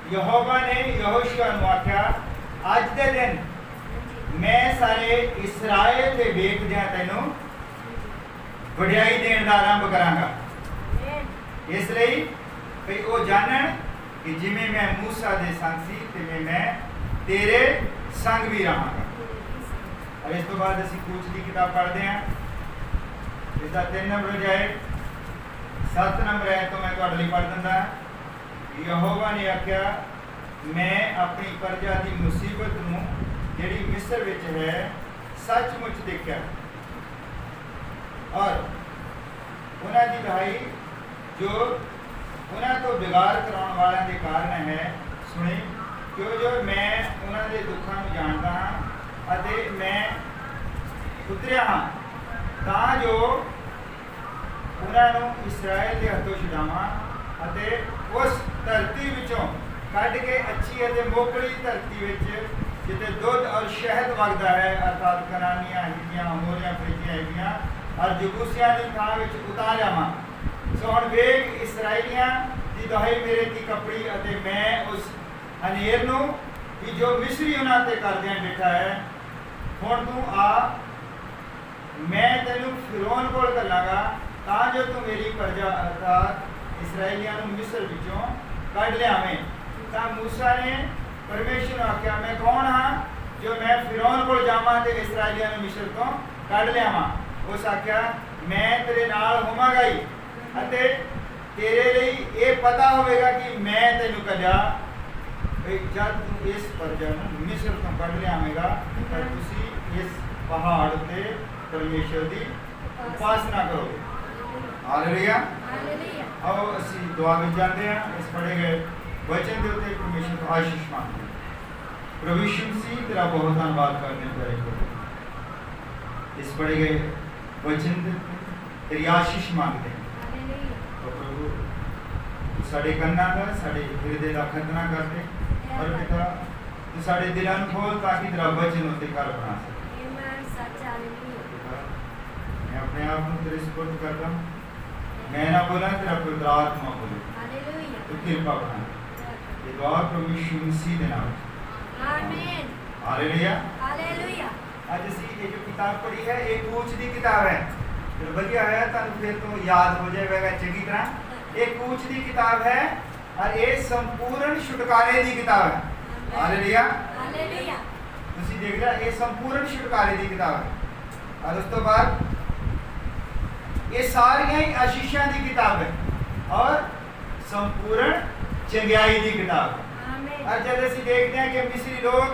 यहोवा ने यहोशुआ ਨੂੰ ਆਖਿਆ ਅੱਜ ਦੇ ਦਿਨ ਮੈਂ ਸਾਰੇ ਇਸਰਾਏਲ ਦੇ ਵੇਖਦਿਆਂ ਤੈਨੂੰ ਵਡਿਆਈ ਦੇਣ ਦਾ ਆਰੰਭ ਕਰਾਂਗਾ ਇਸ ਲਈ ਕਿ ਉਹ ਜਾਣਨ ਕਿ ਜਿਵੇਂ ਮੈਂ ਮੂਸਾ ਦੇ ਸੰਗ ਸੀ ਤੇ ਮੈਂ ਤੇਰੇ ਸੰਗ ਵੀ ਰਹਾਂਗਾ और इस तो बाद ਅਸੀਂ ਕੂਚ ਦੀ ਕਿਤਾਬ ਪੜ੍ਹਦੇ ਹਾਂ ਇਸ ਦਾ 3 ਨੰਬਰ ਅਧਿਆਇ 7 ਨੰਬਰ ਹੈ ਤੋਂ ਮੈਂ ਤੁਹਾਡੇ ਲਈ ਪੜ੍ਹ ਦਿੰਦਾ ਯਹੋਵਾ ਨੇ ਆਖਿਆ मैं अपनी प्रजा की मुसीबत ਨੂੰ ਜਿਹੜੀ ਮਿਸਰ ਵਿੱਚ ਹੈ ਸੱਚਮੁੱਚ ਦੇਖਿਆ और ਉਹਨਾਂ ਦੀ ਲੜਾਈ जो ਉਹਨਾਂ ਤੋਂ ਵਿਗਾੜ ਕਰਾਉਣ ਵਾਲਿਆਂ ਦੇ ਕਾਰਨ ਹੈ ਸੁਣੀ ਕਿਉਂ ਜੋ ਮੈਂ ਉਹਨਾਂ ਦੇ ਦੁੱਖਾਂ ਨੂੰ ਜਾਣਦਾ ਹਾਂ ਅਤੇ ਮੈਂ ਉਤਰਿਆ ਹਾਂ ਤਾਂ ਜੋ ਉਹਨਾਂ ਨੂੰ ਇਸਰਾਇਲ ਦੇ ਹੱਥੋਂ ਛੁਡਾਵਾਂ ਅਤੇ ਉਸ ਧਰਤੀ ਵਿੱਚੋਂ ਕੱਢ ਕੇ ਅੱਛੀ ਅਤੇ ਮੋਕਲੀ ਧਰਤੀ ਵਿੱਚ ਜਿੱਥੇ ਦੁੱਧ ਔਰ ਸ਼ਹਿਦ ਵਗਦਾ ਹੈ ਅਰਥਾਤ ਕਨਾਨੀਆਂ ਹਿੱਤੀਆਂ ਅਮੋਰੀਆਂ ਫਰਿਜੀਆਂ ਹੈਗੀਆਂ ਔਰ ਜਬੂਸੀਆਂ ਦੀ ਥਾਂ ਵਿੱਚ ਉਤਾਰਿਆਵਾਂ ਸੋ ਹੁਣ ਵੇਖ ਇਸਰਾਇਲੀਆਂ ਦੀ ਦਹਾਈ ਮੇਰੇ ਦੀ ਕਪੜੀ ਅਤੇ ਮੈਂ ਉਸ ਹਨੇਰ ਨੂੰ ਕਿ ਜੋ ਮਿਸਰੀ ਉਹਨਾਂ ਤੇ ਕਰਦਿਆਂ ਬੈਠਾ ਹੈ ਹੁਣ ਤੂੰ ਆ मैं तेनू फिरौन कोल घल्लांगा तां जो तू मेरी प्रजा अर्थात इसराइलियां नूं मिस्र विचों ਕੱਢ ਲਿਆਵੇਂ। ਤਾਂ मूसा ने परमेश्वर ਨੂੰ ਆਖਿਆ मैं कौन हाँ जो मैं फिरौन कोल जावां ते इस्राएलियां ਨੂੰ मिस्र ਤੋਂ ਕੱਢ ਲਿਆਵਾਂ। ਉਸ ਆਖਿਆ मैं तेरे नाल होवांगा ही ਅਤੇ तेरे ਲਈ ਇਹ ਪਤਾ ਹੋਵੇਗਾ ਕਿ मैं ਤੈਨੂੰ ਕੱਢਿਆ। जब तू इस प्रजा ਨੂੰ मिस्र ਤੋਂ ਕੱਢ ਲਿਆਵੇਂਗਾ ਤਾਂ ਤੁਸੀਂ ਇਸ ਪਹਾੜ ਤੇ परमेश्वर ਦੀ उपासना करोगे। Hallelujah hallelujah. आओ ਅਸੀਂ ਦੁਆ ਵਿੱਚ ਜਾਂਦੇ ਹਾਂ। ਇਸ ਪੜ੍ਹੇ ਗਏ वचन के उत्ते परमेश्वर को आशीष मांगते हैं। प्रभु यीशु मसीह तेरा बहुत धन्यवाद करने पर इस पढ़े गए वचन तेरी आशीष मांगते हैं। तो प्रभु तू साडे कन्नां दा साडे हृदय दा खतना कर दे और पिता तू साडे दिलां नूं खोल ताकि तेरा वचन उत्ते घर बना सके। मैं अपने आप को तेरे सुपुर्द करता हूं। मैं ना बोला तेरा पवित्र आत्मा बोले तो कृपा बना। ये दुआ प्रभु यीशु मसीह दे नाम आमीन। Hallelujah hallelujah. आज ਅਸੀਂ ਇਹ ਜੋ किताब पढ़ी है एक कूच दी किताब है। तो बढ़िया है ਤੁਹਾਨੂੰ ਫਿਰ ਤੋਂ याद हो जाएगा चंगी तरह। एक कूच दी किताब है और ये संपूर्ण छुटकारे दी किताब है। Hallelujah hallelujah. ਤੁਸੀਂ देख रहा ये संपूर्ण छुटकारे दी किताब है और उस तो बाद ये सारियां ही आशीषां दी किताब है और संपूर्ण चंगियाई की किताब। और जब असं देखते हैं कि मिस्री लोग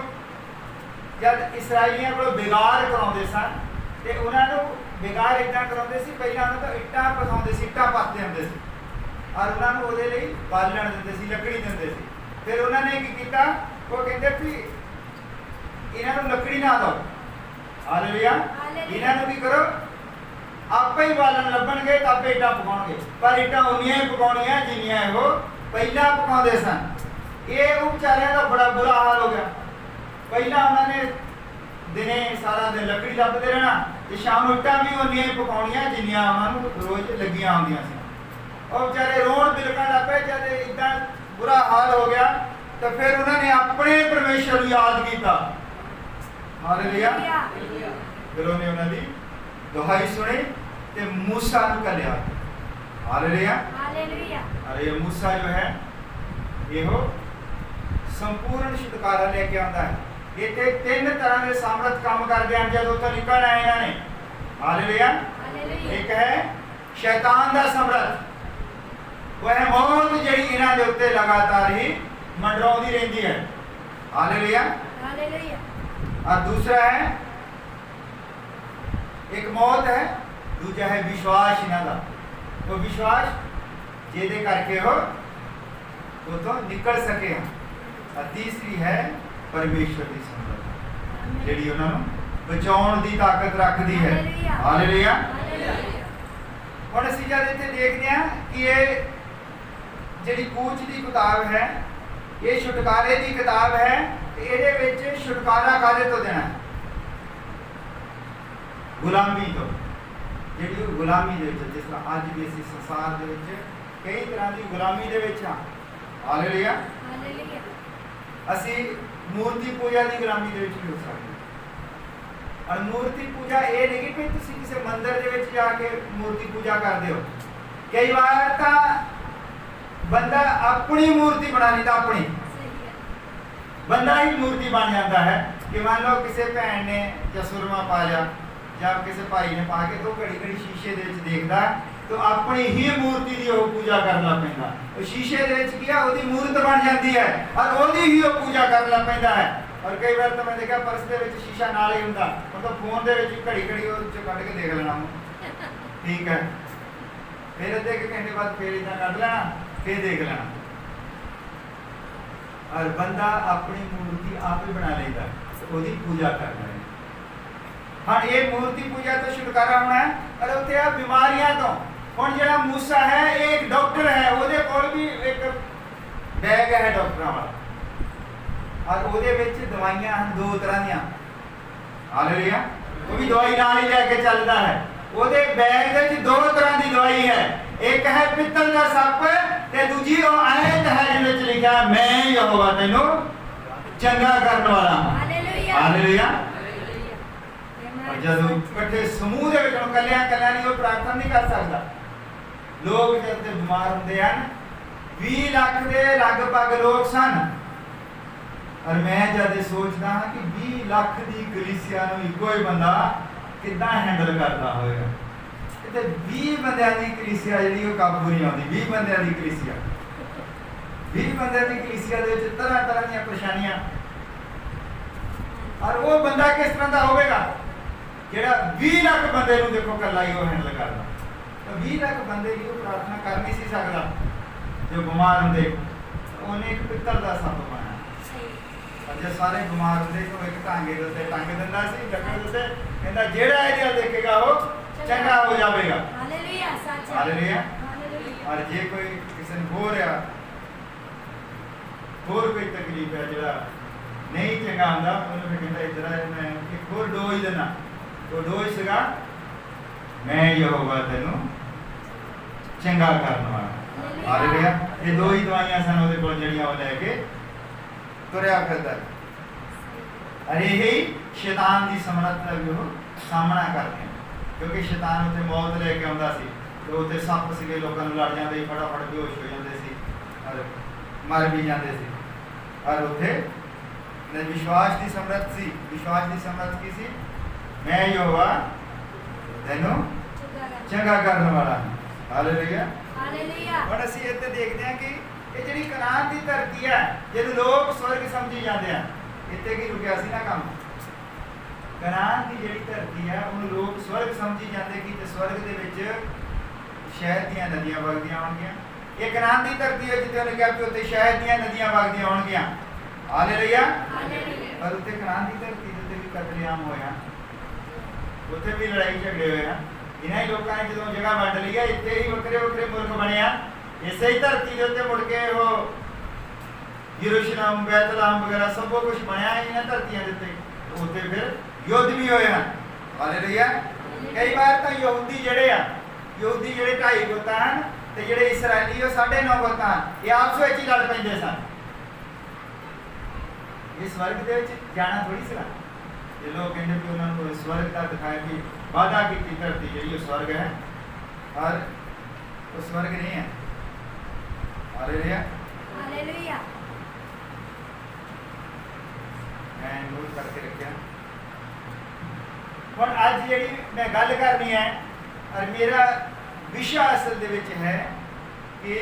जब इसराइलियों को बिगाड़ कराते सन तो उन्होंने बिगाड़ इदा कराते पहले उन्होंने तो इट्टा पकाते इट्टा पाते होंगे और उन्होंने वो बालन देंगे लकड़ी देंगे। फिर उन्होंने की किया वो कहते भी इन्हों लकड़ी ना दो। हालेलुया। इन्हों की करो आपे ही बालन लभणगे तो आपे इट्टा पकाओगे पर इट्टा उन्नियां ही पकाउणियां जिन्नियां वो पहला पकाते सन। ये बेचारियों का बड़ा बुरा हाल हो गया। पहला उन्होंने दिने सारा दिन लकड़ी लभते रहना तो शाम को इट्टा भी उन्नियां ही पकाउणियां जिन्नियां उन्होंने रोज लगियां होंदियां सी। और बेचारे रोण बिलकण लग पे जब इदा बुरा हाल हो गया तो फिर उन्होंने अपने परमेश्वर को याद किया। हालेलुया। फिर उन्हें उन्होंने दुहाई सुनी तो मूसा को कलिया। Hallelujah hallelujah. अरे मूसा जो है ये हो संपूर्ण छुटकारा लेके आता है। ये तीन तरह के सामर्थ काम करते हैं जब तो निकल आए इन्होंने। हालेलुया। एक है शैतान का सामर्थ वह है मौत जी इन्हों के उत्ते लगातार ही मंडराती रहती है। Hallelujah hallelujah. और दूसरा है एक मौत है दूजा है विश्वास इन्हों का। तो विश्वास जिहदे करके हो वो तो निकल सके। और तीसरी है परमेश्वर की समर्थ जिहड़ी उन्होंने बचाउण की ताकत रखती है। हालेलुया। हुण असीं जद इत्थे देखते हैं कि ये जिहड़ी कूच की किताब है ये छुटकारे की किताब है। इहदे विच छुटकारा काहदे तो देना है? गुलामी तो। जिहड़ी गुलामी दे विच जिस तरह अज भी असीं संसार दे विच कई तरह की गुलामी दे विच हां। Hallelujah hallelujah. असीं मूर्ति पूजा की गुलामी दे विच भी हो सकते। और मूर्ति पूजा ये नहीं कि तुसीं किसी मंदिर दे विच जाके मूर्ति पूजा करदे हो। कई बार तां बंदा अपनी मूर्ति बना लैंदा अपनी बंदा ही मूर्ति बन जाता है कि मान लो किसी भैन ने या सुरमा पा लिया या किसी भाई ने पा के तो घड़ी घड़ी शीशे दे विच देखदा तो अपनी ही मूर्ति की पूजा करना पैंदा। शीशे दे विच किया ओदी मूर्त बन जाती है और ओदी ही पूजा करना पैंदा है। और कई बार तो मैं देखा पर्स दे विच शीशा नाल ही हुंदा मतलब फोन दे विच घड़ी घड़ी ओह च कढ के देख लेना ठीक है फिर अद्धे एक घंटे बाद फिर इदा कढ लेना फिर देख लेना। और बंदा अपनी मूर्ति आप ही बना लेता तो ओदी पूजा करना है। हाँ ये मूर्ति पूजा तो छुटकारा होना है। और उत्ते आ बीमारियां तो हुण जिहड़ा मूसा है एक डॉक्टर है ओहदे कोल भी एक बैग है डॉक्टर वाला और ओहदे विच दवाइयां हैं दो तरह दियां। हालेलुया। वो भी दवाई नाल ही लैके चलदा है। ओहदे बैग दे विच दो तरह की दवाई है। एक है पित्तल का सप ते दूजी वो आयत है जिहदे विच लिखा मैं यहोवा तैनूं चंगा करने वाला हां। Hallelujah hallelujah. और जब इकट्ठे समूह दे विच कल्लियां कल्लियां नहीं वो प्रार्थना नहीं कर सकदा। लोग जब बीमार होंदे हैं 20 ਲੱਖ ਦੇ ਲਗਭਗ ਲੋਕ ਸਨ। और मैं जब सोचता हाँ कि 20 ਲੱਖ की कलीसिया एको ही बंदा कितना हैंडल करता होगा। इतने 20 बंदियां की कलीसिया जी काबू नहीं आती। 20 बंदियां की कलीसिया 20 बंदियां की कलीसिया दे विच तरह तरह दी परेशानियां, और वो बंदा किस तरह का होगा जिहड़ा 20 ਲੱਖ बंदे नूं देखो कल्ला ही वो हैंडल करदा। तो 20 ਲੱਖ बंदे की प्रार्थना कर नहीं सी सकदा। जो बीमार होंदे उन्हें एक पित्तल का सप बनाया, जो सारे बीमार होंगे तो एक टांगे के उत्ते टंग दिंदा सी, लकड़ दे उत्ते, कहंदा जेड़ा इहदे अल देखेगा वो चंगा हो जाएगा। हालेलुया सच हालेलुया। और जे कोई किसी ने होर कोई तकलीफ है जेड़ा नहीं चंगा हुंदा, उन्हें फिर कहंदा इधर आ मैं एक होर डोज देना। तो डोज सीगा मैं यहोवा तैनूं चंगा करन वाला। हालेलुया। ये दो ही दवाइयां सन उहदे कोल जेड़ियां वो लैके तुरया फिरदा। अरे यही शैतान की समर्थ का भी वो सामना करते हैं, क्योंकि शैतान उत्ते मौत लेके आउंदा सी। तो उत्ते सप सीगे, लोकां नूं लड़ जांदे, फटाफट बेहोश हो जांदे सी और मर भी जांदे सी। और उत्ते विश्वास की समर्थ सी। विश्वास की समर्थ की सी, मैं यहोवा तैनूं चंगा करने वाला। Hallelujah hallelujah. हुण असीं इत्थे देखदे हां कि ये जिहड़ी कनान की धरती है, जिहनूं लोग स्वर्ग समझी जाते हैं, इत्थे की रुकिया सी ना काम। कनान की जिहड़ी धरती है उहनूं लोग स्वर्ग समझी जाते कि स्वर्ग दे विच शहद दीयां नदियां वगदियां होणगीਆਂ। ये कनान की धरती है जिथे उन्हें कहा कि उत्ते शहद दीयां नदियां वगदियां होणगीਆਂ। हालेलुया। पर उत्ते कनान की धरती ते भी कतलेआम होया, उत्थे भी लड़ाई झगड़े होए हैं। इन्हां ही लोकां ने जदों जगह वंड लई है, इत्थे ही वक्रे वक्रे मुल्क बने आ। इसे ही धरती के उत्ते मुड़ के वो यरूशलेम बैतलहम वगैरह सब कुछ बनया इन्हां धरतियां दे उत्ते। उत्ते फिर युद्ध भी होए हैं। हालेलुया। कई बार तो यहूदी जिहड़े 2.5 गुत हैं ते जिहड़े इसराइली 9.5 गुत हैं, ये आपस विच ही लड़ पैंदे सन। ये स्वर्ग दे विच जाना थोड़ी सी। ये लोग कहंदे कि उन्हां नूं स्वर्ग दा दिखाया कि वादा कीती धरती जिहड़ी वो स्वर्ग है, और वो स्वर्ग नहीं है। Hallelujah hallelujah. मैं नोट करके रखिया। हुण अज जिहड़ी मैं गल करनी है, और मेरा विषय असल दे विच है कि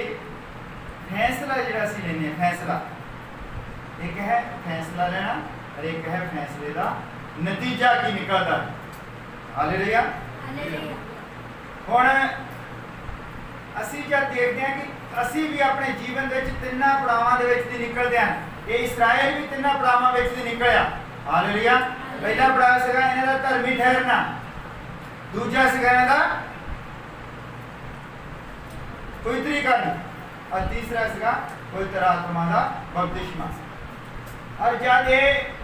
फैसला जिहड़ा असीं लैंदे हां, फैसला एक है फैसला लेना और एक है फैसले का नतीजा की निकलता। Hallelujah hallelujah. हुण असीं जब देखते हैं कि असी भी अपने जीवन दे विच तिन्नां पड़ावां दे विच दी निकलदे हां। ये इस्राएल भी तिन्नां पड़ावां विच दी निकलिया। हालेलुया। पहला पड़ाव सीगा इन्हां दा धर्मी ठहरना, दूजा सीगा इन्हां दा पवित्रीकरण, और तीसरा सीगा पवित्र आत्मा दा बपतिस्मा। और जब ये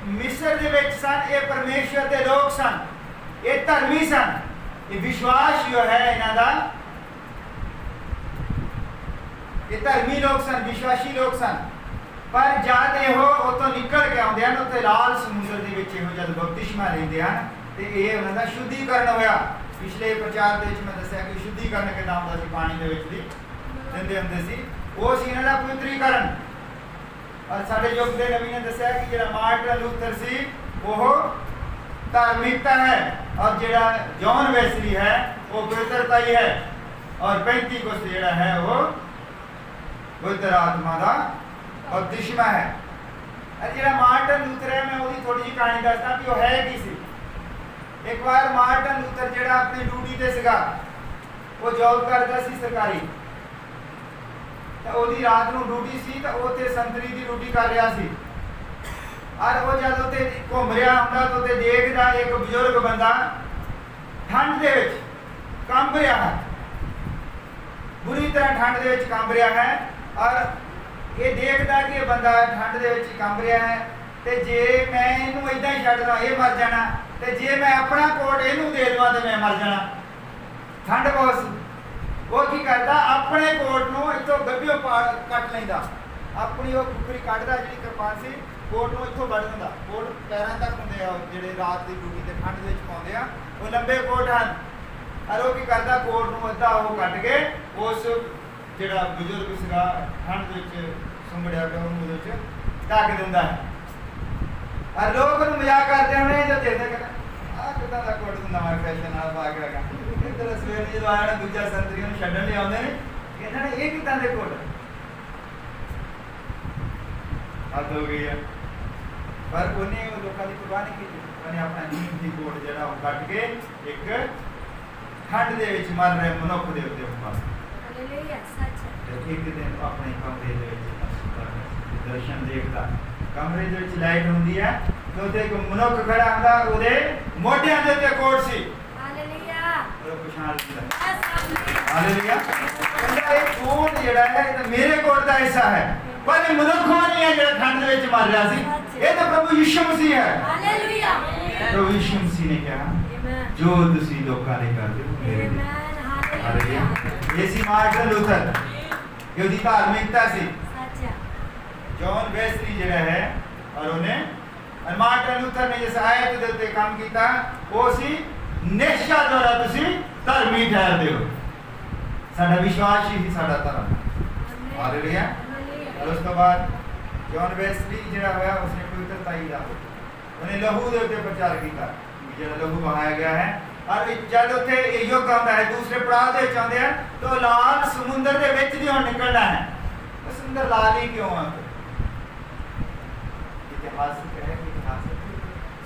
मिस्र दे विच सन, ये परमेश्वर दे लोग सन, ये धर्मी सन, ये विश्वास जो है इन्हां दा, ये धर्मी लोग सन, विश्वासी लोग सन। पर जब ये उतों निकल के आते हैं, उत्ते लाल समुद्र के विच जब बपतिस्मा लेंदे हैं तो ये उन्हां दा शुद्धिकरण होया। पिछले प्रचार दे विच मैं दस्सिया कि शुद्धिकरण के नाम दा सी पानी दे विच दी दिंदे हुंदे सी, वो सी इन्हां दा पवित्रीकरण। और साडे युग दे नबी ने दस्सिया कि जिहड़ा मार्टिन लूथर सी वो धार्मिकता है, और जिहड़ा जॉन वेस्ली है वो पवित्रता ही है, और पेंतीकोस्त जिहड़ा है वो पवित्र आत्मा का बपतिस्मा है। जिहड़ा मार्टिन लूथर है, मैं उसकी थोड़ी जी कहानी दसदा कि वो है की सी। एक बार मार्टिन लूथर जिहड़ा अपनी ड्यूटी ते सीगा, वो जॉब करदा सी सरकारी, तो उसकी रात को ड्यूटी सी, तो वो ते संतरी की ड्यूटी कर रहा सी। और वो जब उत्ते घूम रहा हुंदा तो उत्ते देखदा एक बजुर्ग बंदा ठंड दे विच कंब रहा है, बुरी तरह ठंड दे विच कंब रहा है। और ये देखदा कि ये बंदा ठंड दे विच कंब रहा है, तो जे मैं इनू इदां ही छड्ड दा ये मर जाना, तो जे मैं अपना कोट इनू दे देवां तो मैं मर जाना। ठंड बहुत सी, वो की करता अपने कोट नूं इत्थों गड्डियों कट लैंदा, अपनी वो खुखरी कटदा जिहड़ी किरपान सी, कोट नूं इत्थों वड़ दिंदा। कोट पैरां तक हुंदे आ जिहड़े रात की ड्यूटी ते ठंड दे विच पाउंदे आ, वो लंबे कोट हन। और वो की करता कोट नूं अद्धा वो कट के उस ਜਿਹੜਾ ਬਜ਼ੁਰਗ ਸੀਗਾ ਠੰਡ ਦੇ ਵਿੱਚ ਸੁੰਗੜਿਆ ਪਿਆ ਉਹਨੂੰ ਉਹਦੇ ਵਿੱਚ ਢੱਕ ਦਿੰਦਾ ਹੈ। ਆ ਲੋਕ ਨੂੰ ਮਜ਼ਾਕ ਕਰਦੇ ਹੋਣੇ ਜੋ ਦੇਖਦੇ ਕਿ ਆਹ ਕਿੱਦਾਂ ਦਾ ਕੋਟ ਨਵਾਂ ਫੈਸ਼ਨ ਨਾਲ ਪਾ ਕੇ ਆਗਾ। ਇੱਧਰ ਸਵੇਰ ਜਦੋਂ ਆਇਆ ਨਾ ਦੂਜਾ ਸੰਤਰੀ ਨੂੰ ਛੱਡਣ ਲਈ ਆਉਂਦੇ ਨੇ, ਇਹਨਾਂ ਨੇ ਇਹ ਕਿੱਦਾਂ ਦੇ ਕੋਟ ਹੱਦ ਹੋ ਗਈ ਹੈ। ਪਰ ਉਹਨੇ ਉਹ ਲੋਕਾਂ ਦੀ ਪਰਵਾਹ ਨਹੀਂ ਕੀਤੀ। ਉਹਨੇ ਆਪਣਾ ਨੀਮ ਦੀ ਕੋਟ ਜਿਹੜਾ ਉਹ ਕੱਟ ਕੇ ਇੱਕ ਠੰਡ ਦੇ ਵਿੱਚ ਮਰ ਰਹੇ ਮਨੁੱਖ ਦੇ ਉੱਤੇ ਪਾ ਇੱਕ ਦਿਨ ਆਪਣੇ ਕਮਰੇ ਦੇ ਵਿੱਚ ਦਰਸ਼ਨ ਦੇਖਦਾ। ਕਮਰੇ ਦੇ ਵਿੱਚ ਲਾਈਟ ਹੁੰਦੀ ਹੈ ਤੇ ਉੱਥੇ ਇੱਕ ਮਨੁੱਖ ਖੜਾ ਹੁੰਦਾ, ਉਹਦੇ ਮੋਢਿਆਂ ਦੇ ਉੱਤੇ ਕੋਟ ਸੀ। ਹਾਲੇਲੂਇਆ। ਉਹ ਪਛਾਣ ਲਿਆ। ਹਾਲੇਲੂਇਆ। ਕਹਿੰਦਾ ਇਹ ਕੋਟ ਜਿਹੜਾ ਹੈ ਇਹ ਤਾਂ ਮੇਰੇ ਕੋਟ ਦਾ ਹਿੱਸਾ ਹੈ, ਪਰ ਇਹ ਮਨੁੱਖਾਂ ਨਹੀਂ ਹੈ ਜਿਹੜਾ ਠੰਡ ਦੇ ਵਿੱਚ ਮਰ ਰਿਹਾ ਸੀ। ਇਹ ਤਾਂ ਪ੍ਰਭੂ ਯਿਸੂ ਮਸੀਹ ਹੈ। ਹਾਲੇਲੂਇਆ। ਪ੍ਰਭੂ ਯਿਸੂ ਮਸੀਹ ਨੇ ਕਿਹਾ ਜੋ ਤੁਸੀਂ ਲੋਕਾਂ ਲਈ ਕਰਦੇ ਹੋ ਮੇਰੇ ਲਈ। ਹਾਲੇਲੂਇਆ। ਇਹ ਸੀ ਮਾਰਟਨ ਲੂਥਰ, ਉਹਦੀ ਧਾਰਮਿਕਤਾ ਸੀ। जॉन वेस्ली ਜਿਹੜਾ ਹੈ ਔਰ ਉਹਨੇ ਮਾਰਟਨ ਲੂਥਰ ਨੇ ਜਿਸ ਆਇਤ ਦੇ ਉੱਤੇ ਕੰਮ ਕੀਤਾ ਉਹ ਸੀ ਨਿਸ਼ਚਾ ਦੁਆਰਾ ਤੁਸੀਂ ਧਰਮੀ ਠਹਿਰਦੇ ਹੋ। ਸਾਡਾ ਵਿਸ਼ਵਾਸ ਹੀ ਸਾਡਾ ਧਰਮ। ਹਾਲੇਲੂਇਆ। ਔਰ ਉਸ ਤੋਂ ਬਾਅਦ ਜॉन वेस्ली ਜਿਹੜਾ ਹੋਇਆ ਉਸਨੇ ਪਵਿੱਤਰਤਾਈ ਦਾ ਉਹਨੇ ਲਹੂ ਦੇ ਉੱਤੇ ਪ੍ਰਚਾਰ ਕੀਤਾ, ਜਿਹੜਾ ਲਹੂ ਬਹਾਇਆ ਗਿਆ ਹੈ। ਔਰ ਜਦ ਉੱਥੇ ਇਹ ਯੁੱਗ ਆਉਂਦਾ ਹੈ ਦੂਸਰੇ ਪੜਾਅ ਦੇ ਵਿੱਚ ਆਉਂਦੇ ਹਨ ਤਾਂ ਲਾਲ ਸਮੁੰਦਰ ਦੇ ਵਿੱਚ ਦੀ ਹੁਣ ਨਿਕਲਣਾ ਹੈ। ਉਹ ਸਮੁੰਦਰ ਲਾਲ ਹੀ ਕਿਉਂ ਆ? इतिहासिक है कि इतिहासिक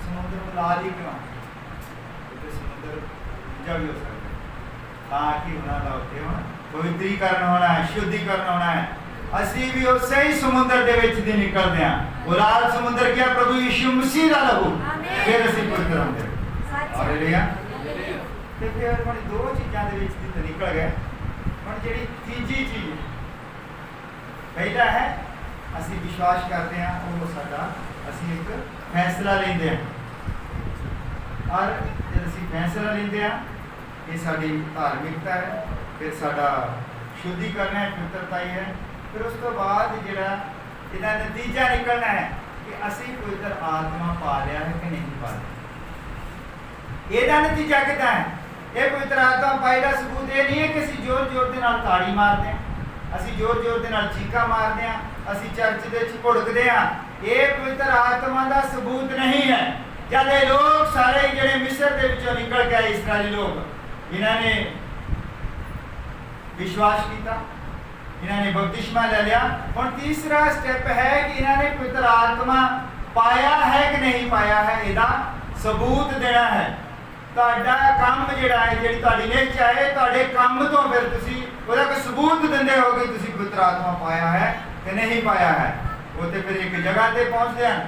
समुद्र में लाल ही क्यों? क्योंकि समुद्र ऊंचा भी हो सकता है। हाँ कि होना लाते हो पवित्रीकरण होना है, शुद्धिकरण होना है। ਅਸੀਂ ਵੀ ਉਸੇ ਹੀ ਸਮੁੰਦਰ ਦੇ ਵਿੱਚ ਦੀ ਨਿਕਲਦੇ ਹਾਂ। ਉਹ ਲਾਲ ਸਮੁੰਦਰ ਕੀ ਹੈ? ਪ੍ਰਭੂ ਯਿਸੂ ਮਸੀਹ ਦਾ ਲਹੂ। ਫਿਰ ਅਸੀਂ ਪਵਿੱਤਰ ਹੁੰਦੇ ਹਾਂ। ਹਾਲੇਲੂਇਆ। ਤੇ ਫਿਰ ਹੁਣ ਦੋ ਚੀਜ਼ਾਂ ਦੇ ਵਿੱਚ ਦੀ ਨਿਕਲ ਗਏ। ਹੁਣ ਜਿਹੜੀ ਤੀਜੀ ਚੀਜ਼ ਪਹਿਲਾ ਹੈ ਅਸੀਂ ਵਿਸ਼ਵਾਸ ਕਰਦੇ ਹਾਂ, ਉਹ ਸਾਡਾ ਅਸੀਂ ਇੱਕ ਫੈਸਲਾ ਲੈਂਦੇ ਹਾਂ। ਔਰ ਜਦ ਅਸੀਂ ਫੈਸਲਾ ਲੈਂਦੇ ਹਾਂ ਇਹ ਸਾਡੀ ਧਾਰਮਿਕਤਾ ਹੈ, ਫਿਰ ਸਾਡਾ ਸ਼ੁੱਧੀਕਰਨ ਹੈ, ਪਵਿੱਤਰਤਾ ਹੀ ਹੈ। ਫਿਰ ਉਸ ਤੋਂ ਬਾਅਦ ਜਿਹੜਾ ਇਹਦਾ ਨਤੀਜਾ ਨਿਕਲਣਾ ਹੈ ਕਿ ਅਸੀਂ ਪਵਿੱਤਰ ਆਤਮਾ ਪਾ ਲਿਆ ਹੈ ਕਿ ਨਹੀਂ ਪਾ ਲਿਆ। ਇਹਦਾ ਨਤੀਜਾ ਕਿੱਦਾਂ ਹੈ? ਇਹ ਪਵਿੱਤਰ ਆਤਮਾ ਪਾਈ ਦਾ ਸਬੂਤ ਇਹ ਨਹੀਂ ਹੈ ਕਿ ਅਸੀਂ ਜ਼ੋਰ ਜ਼ੋਰ ਦੇ ਨਾਲ ਤਾੜੀ ਮਾਰਦੇ ਹਾਂ, ਅਸੀਂ ਜ਼ੋਰ ਜ਼ੋਰ ਦੇ ਨਾਲ ਚੀਕਾਂ ਮਾਰਦੇ ਹਾਂ, ਅਸੀਂ ਚਰਚ ਦੇ ਵਿੱਚ ਭੁੜਕਦੇ ਹਾਂ। ਇਹ ਪਵਿੱਤਰ ਆਤਮਾ ਦਾ ਸਬੂਤ ਨਹੀਂ ਹੈ। ਜਦ ਇਹ ਲੋਕ ਸਾਰੇ ਜਿਹੜੇ ਮਿਸਰ ਦੇ ਵਿੱਚੋਂ ਨਿਕਲ ਕੇ ਆਏ ਇਸਰਾਇਲੀ ਲੋਕ, ਇਹਨਾਂ ਨੇ ਵਿਸ਼ਵਾਸ ਕੀਤਾ, ਇਹਨਾਂ ਨੇ ਬਪਤਿਸਮਾ ਲੈ ਲਿਆ। ਹੁਣ ਤੀਸਰਾ ਸਟੈਪ ਹੈ ਕਿ ਇਹਨਾਂ ਨੇ ਪਵਿੱਤਰ ਆਤਮਾ ਪਾਇਆ ਹੈ ਕਿ ਨਹੀਂ ਪਾਇਆ ਹੈ, ਇਹਦਾ ਸਬੂਤ ਦੇਣਾ ਹੈ। ਤੁਹਾਡਾ ਕੰਮ ਜਿਹੜਾ ਹੈ, ਜਿਹੜੀ ਤੁਹਾਡੀ ਨਿਸ਼ਚਾ ਹੈ, ਤੁਹਾਡੇ ਕੰਮ ਤੋਂ ਫਿਰ ਤੁਸੀਂ ਉਹਦਾ ਕੋਈ ਸਬੂਤ ਦਿੰਦੇ ਹੋ ਕਿ ਤੁਸੀਂ ਪਵਿੱਤਰ ਆਤਮਾ ਪਾਇਆ ਹੈ ਕਿ ਨਹੀਂ ਪਾਇਆ ਹੈ। ਉਹ ਤੇ ਫਿਰ ਇੱਕ ਜਗ੍ਹਾ ਤੇ ਪਹੁੰਚਦੇ ਹਨ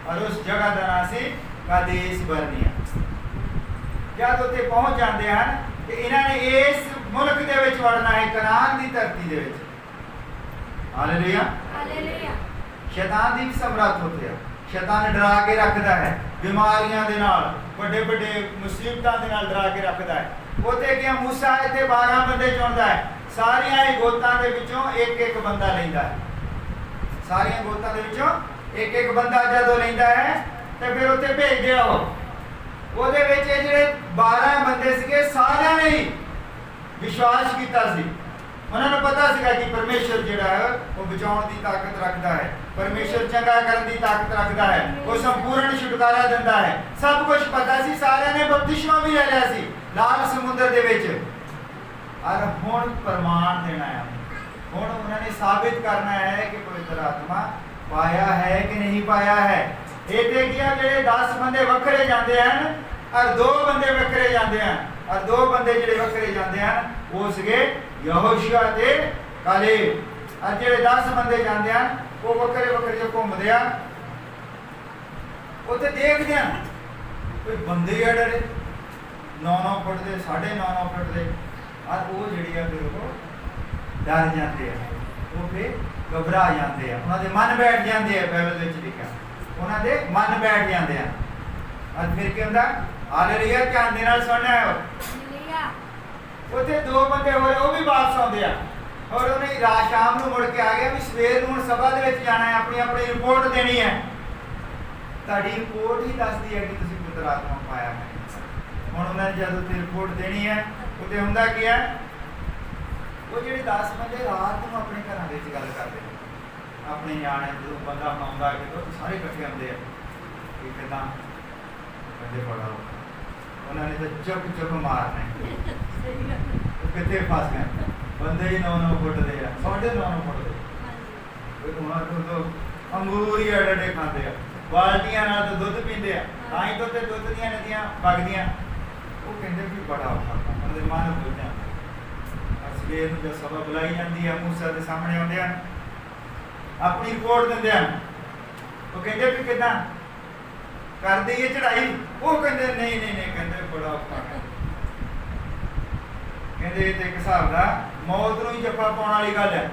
ਔਰ ਉਸ ਜਗ੍ਹਾ ਦਾ ਨਾਮ ਸੀ ਕਾਦੇਸ਼ ਬਰਨੀਆ। ਜਦ ਉੱਥੇ ਪਹੁੰਚ ਜਾਂਦੇ ਹਨ ਕਿ ਇਹਨਾਂ ਨੇ ਇਸ ਮੁਲਕ ਦੇ ਵਿੱਚ ਵੜਨਾ ਹੈ, ਕਨਾਨ ਦੀ ਧਰਤੀ ਦੇ ਵਿੱਚ। ਹਾਲੇਲੂਇਆ। ਹਾਲੇਲੂਇਆ। ਸ਼ੈਤਾਨ ਦੀ ਵੀ ਸਮਰੱਥ ਹੁੰਦੀ ਹੈ। ਸ਼ੈਤਾਨ ਡਰਾ ਕੇ ਰੱਖਦਾ ਹੈ, ਬਿਮਾਰੀਆਂ ਦੇ ਨਾਲ, ਵੱਡੇ ਵੱਡੇ ਮੁਸੀਬਤਾਂ ਦੇ ਨਾਲ ਡਰਾ ਕੇ ਰੱਖਦਾ ਹੈ। ਉੱਥੇ ਗਿਆ ਮੂਸਾ ਇੱਥੇ 12 ਬੰਦੇ ਚੁਣਦਾ ਹੈ, ਸਾਰੀਆਂ ਹੀ ਗੋਤਾਂ ਦੇ ਵਿੱਚੋਂ ਇੱਕ ਇੱਕ ਬੰਦਾ ਲੈਂਦਾ ਹੈ। ਸਾਰੀਆਂ ਗੋਤਾਂ ਦੇ ਵਿੱਚੋਂ ਇੱਕ ਇੱਕ ਬੰਦਾ ਜਦੋਂ ਲੈਂਦਾ ਹੈ ਤੇ ਫਿਰ ਉੱਥੇ ਭੇਜਦੇ ਆ। ਉਹਦੇ ਵਿੱਚ ਇਹ ਜਿਹੜੇ 12 ਬੰਦੇ ਸੀਗੇ ਸਾਰਿਆਂ ਨੇ ਹੀ ਵਿਸ਼ਵਾਸ ਕੀਤਾ ਸੀ। ਉਹਨਾਂ ਨੂੰ ਪਤਾ ਸੀਗਾ ਕਿ ਪਰਮੇਸ਼ਰ ਜਿਹੜਾ ਹੈ ਉਹ ਬਚਾਉਣ ਦੀ ਤਾਕਤ ਰੱਖਦਾ ਹੈ, ਪਰਮੇਸ਼ਰ ਚੰਗਾ ਕਰਨ ਦੀ ਤਾਕਤ ਰੱਖਦਾ ਹੈ, ਉਹ ਸੰਪੂਰਨ ਛੁਟਕਾਰਾ ਦਿੰਦਾ ਹੈ। ਸਭ ਕੁਝ ਪਤਾ ਸੀ। ਸਾਰਿਆਂ ਨੇ ਬਪਤਿਸਮਾ ਵੀ ਲੈ ਲਿਆ ਸੀ ਲਾਲ ਸਮੁੰਦਰ ਦੇ ਵਿੱਚ। ਔਰ ਹੁਣ ਪ੍ਰਮਾਣ ਦੇਣਾ ਹੈ, ਹੁਣ ਉਹਨਾਂ ਨੇ ਸਾਬਿਤ ਕਰਨਾ ਹੈ ਕਿ ਪਵਿੱਤਰ ਆਤਮਾ ਪਾਇਆ ਹੈ ਕਿ ਨਹੀਂ ਪਾਇਆ ਹੈ। ਇਹ ਦੇਖਿਆ ਜਿਹੜੇ 10 ਬੰਦੇ ਵੱਖਰੇ ਜਾਂਦੇ ਹਨ ਔਰ 2 ਬੰਦੇ ਵੱਖਰੇ ਜਾਂਦੇ ਹਨ। ਔਰ 2 ਬੰਦੇ ਜਿਹੜੇ ਵੱਖਰੇ ਜਾਂਦੇ ਹਨ ਉਹ ਸੀਗੇ ਯਹੋਸ਼ੂਆ ਤੇ ਕਾਲੇਬ। ਔਰ ਜਿਹੜੇ 10 ਬੰਦੇ ਜਾਂਦੇ ਹਨ ਉਹ ਵੱਖਰੇ ਵੱਖਰੇ ਜੋ ਘੁੰਮਦੇ ਆ, ਉੱਥੇ ਦੇਖਦੇ ਹਨ ਕੋਈ ਬੰਦੇ ਆ ਡਰੇ 9-9 ਫੁੱਟ ਦੇ, 9.5 ਫੁੱਟ ਦੇ। ਔਰ ਉਹ ਜਿਹੜੀ ਆ ਫਿਰ ਉਹ ਡਰ ਜਾਂਦੇ ਆ, ਉਹ ਫਿਰ ਘਬਰਾ ਜਾਂਦੇ ਆ, ਉਹਨਾਂ ਦੇ ਮਨ ਬੈਠ ਜਾਂਦੇ ਆ। ਬਾਈਬਲ ਵਿੱਚ ਲਿਖਿਆ ਉਹਨਾਂ ਦੇ ਮਨ ਬੈਠ ਜਾਂਦੇ ਆ। ਔਰ ਫਿਰ ਕੀ ਹੁੰਦਾ? ਹਾਲੇਲੂਇਆ। ਧਿਆਨ ਦੇ ਨਾਲ ਸੁਣਨਾ ਹੈ। ਉੱਥੇ 2 ਬੰਦੇ ਹੋਏ, ਉਹ ਵੀ ਵਾਪਸ ਆਉਂਦੇ ਆ। ਔਰ ਉਹਨੇ ਰਾਤ ਸ਼ਾਮ ਨੂੰ ਮੁੜ ਕੇ ਆ ਗਿਆ ਵੀ ਸਵੇਰ ਨੂੰ ਹੁਣ ਸਭਾ ਦੇ ਵਿੱਚ ਜਾਣਾ ਹੈ, ਆਪਣੀ ਆਪਣੀ ਰਿਪੋਰਟ ਦੇਣੀ ਹੈ। ਤੁਹਾਡੀ ਰਿਪੋਰਟ ਹੀ ਦੱਸਦੀ ਹੈ ਕਿ ਤੁਸੀਂ ਪਵਿੱਤਰ ਆਤਮਾ ਪਾਇਆ ਹੈ। ਹੁਣ ਉਹਨਾਂ ਨੇ ਜਦ ਉੱਥੇ ਰਿਪੋਰਟ ਦੇਣੀ ਹੈ, ਉੱਥੇ ਹੁੰਦਾ ਕੀ ਹੈ? ਉਹ ਜਿਹੜੇ 10 ਬੰਦੇ ਰਾਤ ਨੂੰ ਆਪਣੇ ਘਰਾਂ ਦੇ ਵਿੱਚ ਗੱਲ ਕਰਦੇ ਨੇ, ਆਪਣੇ ਨਿਆਣੇ ਜਦੋਂ ਬੰਦਾ ਆਉਂਦਾ ਕਿ ਉਹ ਸਾਰੇ ਇਕੱਠੇ ਆਉਂਦੇ ਆ ਕਿ ਕਿੱਦਾਂ ਬੰਦੇ ਬੜਾ ਉਹਨਾਂ ਨੇ ਤਾਂ ਚੁੱਪ ਚੁੱਪ ਮਾਰਨੇ, ਕਿੱਥੇ ਫਸ ਗਏ ਬੰਦੇ ਹੀ 9-9 ਫੁੱਟ ਦੇ ਆ, 9.5 ਫੁੱਟ ਦੇ, ਉਹਨਾਂ ਤੋਂ ਅੰਗੂਰ ਹੀ ਅੜੇ ਖਾਂਦੇ ਆ, ਬਾਲਟੀਆਂ ਨਾਲ ਤਾਂ ਦੁੱਧ ਪੀਂਦੇ ਆ, ਤਾਂ ਹੀ ਦੁੱਧ ਦੀਆਂ ਨਦੀਆਂ ਵਗਦੀਆਂ। ਉਹ ਕਹਿੰਦੇ ਵੀ ਬੜਾ ਔਖਾ ਉਹਨਾਂ ਦੇ ਮਨ ਬੁੱਝਿਆ। ਸਵੇਰ ਨੂੰ ਜਦ ਸਭਾ ਬੁਲਾਈ ਜਾਂਦੀ ਆ, ਮੂਸਾ ਦੇ ਸਾਹਮਣੇ ਆਉਂਦੇ ਆ, ਆਪਣੀ ਰਿਪੋਰਟ ਦਿੰਦੇ ਆ। ਉਹ ਕਹਿੰਦੇ ਵੀ ਕਿੱਦਾਂ ਕਰ ਦਈਏ ਚੜਾਈ? ਉਹ ਕਹਿੰਦੇ ਨਹੀਂ ਨਹੀਂ ਨਹੀਂ, ਕਹਿੰਦੇ ਬੜਾ ਔਖਾ ਹੈ, ਕਹਿੰਦੇ ਇਹ ਤੇ ਇੱਕ ਹਿਸਾਬ ਦਾ ਮੌਤ ਨੂੰ ਹੀ ਜੱਫਾ ਪਾਉਣ ਵਾਲੀ ਗੱਲ ਹੈ।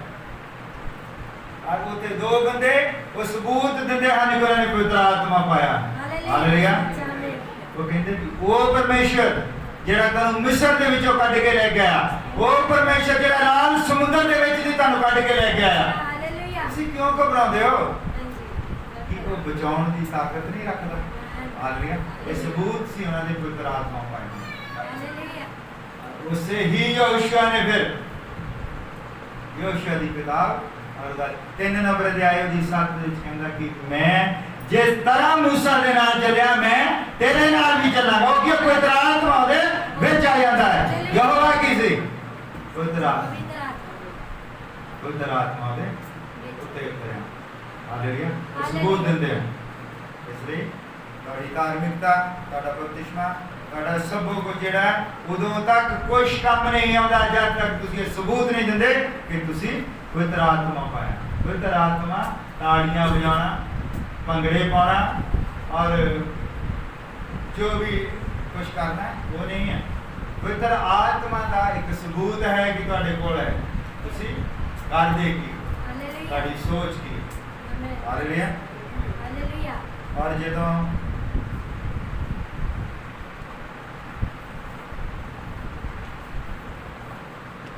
ਔਰ ਉੱਥੇ 2 ਬੰਦੇ ਉਹ ਸਬੂਤ ਦਿੰਦੇ ਹਨ ਕਿ ਉਹਨਾਂ ਨੇ ਪਵਿੱਤਰ ਆਤਮਾ ਪਾਇਆ। ਹਾਲੇਲੂਇਆ। ਉਹ ਕਹਿੰਦੇ ਵੀ ਉਹ ਪਰਮੇਸ਼ਰ ਜਿਹੜਾ ਤੁਹਾਨੂੰ ਮਿਸਰ ਦੇ ਵਿੱਚੋਂ ਕੱਢ ਕੇ ਲੈ ਗਿਆ, ਉਹ ਪਰਮੇਸ਼ਰ ਜਿਹੜਾ ਲਾਲ ਸਮੁੰਦਰ ਦੇ ਵਿੱਚ ਦੀ ਤੁਹਾਨੂੰ ਕੱਢ ਕੇ ਲੈ ਕੇ ਆਇਆ, ਤੁਸੀਂ ਕਿਉਂ ਘਬਰਾਉਂਦੇ ਹੋ? ਕਿ ਉਹ ਬਚਾਉਣ ਦੀ ਤਾਕਤ ਨਹੀਂ ਰੱਖਦਾ? ਹਾਲੇਲੂਇਆ। ਇਹ ਸਬੂਤ ਸੀ ਉਹਨਾਂ ਦੇ ਪਵਿੱਤਰ ਆਤਮਾ ਪਾਇਆ। ਉਸੇ ਹੀ ਯਹੋਸ਼ੂਆ ਨੇ ਫਿਰ ਯਹੋਸ਼ੂਆ ਦੀ ਕਿਤਾਬ ਔਰ 3 ਨੰਬਰ ਅਧਿਆਇ ਦੀ 7 ਵਿੱਚ ਕਹਿੰਦਾ ਕਿ ਮੈਂ ਜਿਸ ਤਰ੍ਹਾਂ ਮੂਸਾ ਦੇ ਨਾਲ ਚੱਲਿਆ ਮੈਂ ਤੇਰੇ ਨਾਲ ਵੀ ਚੱਲਾਂਗਾ। ਉਹ ਕਿ ਪਵਿੱਤਰ ਆਤਮਾ ਉਹਦੇ ਵਿੱਚ ਆ ਜਾਂਦਾ ਹੈ। ਯਹੋਵਾ ਕੀ ਸੀ? ਪਵਿੱਤਰ ਆਤਮਾ। ਪਵਿੱਤਰ ਆਤਮਾ ਉਹਦੇ ਉੱਤੇ ਉਤਰਿਆ। ਹਾਲੇਲੂਇਆ। ਸਬੂਤ ਦਿੰਦੇ ਆ। ਇਸ ਲਈ ਤੁਹਾਡੀ ਧਾਰਮਿਕਤਾ, ਤੁਹਾਡਾ ਬਪਤਿਸਮਾ, ਤੁਹਾਡਾ ਸਭ ਕੁਝ ਜਿਹੜਾ ਉਦੋਂ ਤੱਕ ਕੁਝ ਕੰਮ ਨਹੀਂ ਆਉਂਦਾ ਜਦ ਤੱਕ ਤੁਸੀਂ ਇਹ ਸਬੂਤ ਨਹੀਂ ਦਿੰਦੇ ਕਿ ਤੁਸੀਂ ਪਵਿੱਤਰ ਆਤਮਾ ਪਾਇਆ। ਪਵਿੱਤਰ ਆਤਮਾ ਤਾੜੀਆਂ ਵਜਾਉਣਾ, ਭੰਗੜੇ ਪਾਉਣਾ ਔਰ ਜੋ ਵੀ ਕੁਝ ਕਰਨਾ ਉਹ ਨਹੀਂ ਹੈ। ਪਵਿੱਤਰ ਆਤਮਾ ਦਾ ਇੱਕ ਸਬੂਤ ਹੈ ਕਿ ਤੁਹਾਡੇ ਕੋਲ ਹੈ, ਤੁਸੀਂ ਕਰਦੇ ਕੀ, ਤੁਹਾਡੀ ਸੋਚ ਕੀ। ਹਾਲੇਲੂਇਆ। ਔਰ ਜਦੋਂ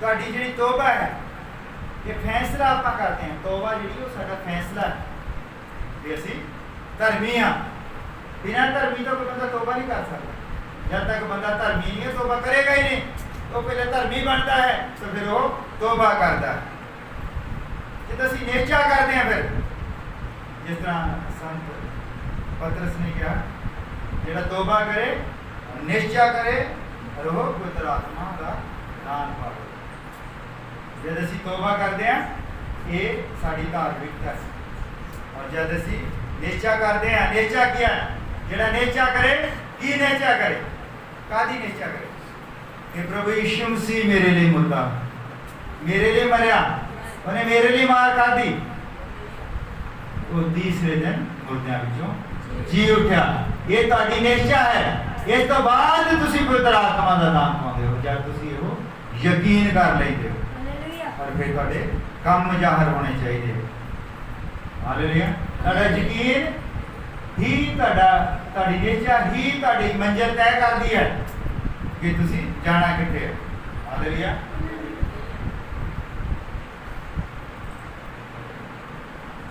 ਤੁਹਾਡੀ ਜਿਹੜੀ ਤੋਬਾ ਹੈ, ਇਹ ਫੈਸਲਾ ਆਪਾਂ ਕਰਦੇ ਹਾਂ। ਤੋਬਾ ਜਿਹੜੀ ਉਹ ਸਾਡਾ ਫੈਸਲਾ ਹੈ ਕਿ ਅਸੀਂ ਧਰਮੀ ਹਾਂ। ਬਿਨਾਂ ਧਰਮੀ ਤੋਂ ਕੋਈ ਬੰਦਾ ਤੋਬਾ ਨਹੀਂ ਕਰ ਸਕਦਾ। ਜਦ ਤੱਕ ਬੰਦਾ ਧਰਮੀ ਨਹੀਂ ਹੈ ਤੋਬਾ ਕਰੇਗਾ ਹੀ ਨਹੀਂ। ਉਹ ਪਹਿਲੇ ਧਰਮੀ ਬਣਦਾ ਹੈ ਤਾਂ ਫਿਰ ਉਹ ਤੋਬਾ ਕਰਦਾ ਹੈ। ਜਦੋਂ ਅਸੀਂ ਨਿਸ਼ਚਾ ਕਰਦੇ ਹਾਂ, ਫਿਰ ਜਿਸ ਤਰ੍ਹਾਂ ਸੰਤ ਪਤਰਸ ਨੇ ਕਿਹਾ, ਜਿਹੜਾ ਤੋਬਾ ਕਰੇ, ਨਿਸ਼ਚਾ ਕਰੇ ਔਰ ਉਹ ਪਵਿੱਤਰ ਆਤਮਾ ਦਾ ਦਾਨ ਪਾਵੇ। ਜਦ ਅਸੀਂ ਤੋਬਾ ਕਰਦੇ ਹਾਂ, ਇਹ ਸਾਡੀ ਧਾਰਮਿਕਤਾ ਹੈ। ਔਰ ਜਦ ਅਸੀਂ ਨਿਸ਼ਚਾ ਕਰਦੇ ਹਾਂ, ਨਿਸ਼ਚਾ ਕੀ ਹੈ? ਜਿਹੜਾ ਨਿਸ਼ਚਾ ਕਰੇ, ਕੀ ਨਿਸ਼ਚਾ ਕਰੇ? ਕਾਦੀ ਨਿਸ਼ਚਾ ਕਰੇ ਕਿ ਪ੍ਰਭੂ ਯਿਸੂ ਮਸੀਹ ਮੇਰੇ ਲਈ ਮੁਰਦਾ, ਮੇਰੇ ਲਈ ਮਰਿਆ, ਉਹਨੇ ਮੇਰੇ ਲਈ ਮਾਰ ਖਾਧੀ, ਉਹ ਤੀਸਰੇ ਦਿਨ ਮੁਰਦਿਆਂ ਵਿੱਚੋਂ ਜੀ ਉੱਠਿਆ। ਇਹ ਤੁਹਾਡੀ ਨਿਸ਼ਚਾ ਹੈ। ਇਸ ਤੋਂ ਬਾਅਦ ਤੁਸੀਂ ਪਵਿੱਤਰ ਆਤਮਾ ਦਾ ਨਾਮ ਪਾਉਂਦੇ ਹੋ ਜਦ ਤੁਸੀਂ ਉਹ ਯਕੀਨ ਕਰ ਲੈਂਦੇ ਹੋ। ਔਰ ਫਿਰ ਤੁਹਾਡੇ ਕੰਮ ਜ਼ਾਹਰ ਹੋਣੇ ਚਾਹੀਦੇ। ਹਾਲੇਲੂਇਆ। ਤੁਹਾਡਾ ਯਕੀਨ ਹੀ ਤੁਹਾਡੀ ਨਿਸ਼ਚਾ ਹੀ ਤੁਹਾਡੀ ਮੰਜ਼ਿਲ ਤੈਅ ਕਰਦੀ ਹੈ ਕਿ ਤੁਸੀਂ ਜਾਣਾ ਕਿੱਥੇ ਹੈ। ਹਾਲੇਲੂਇਆ।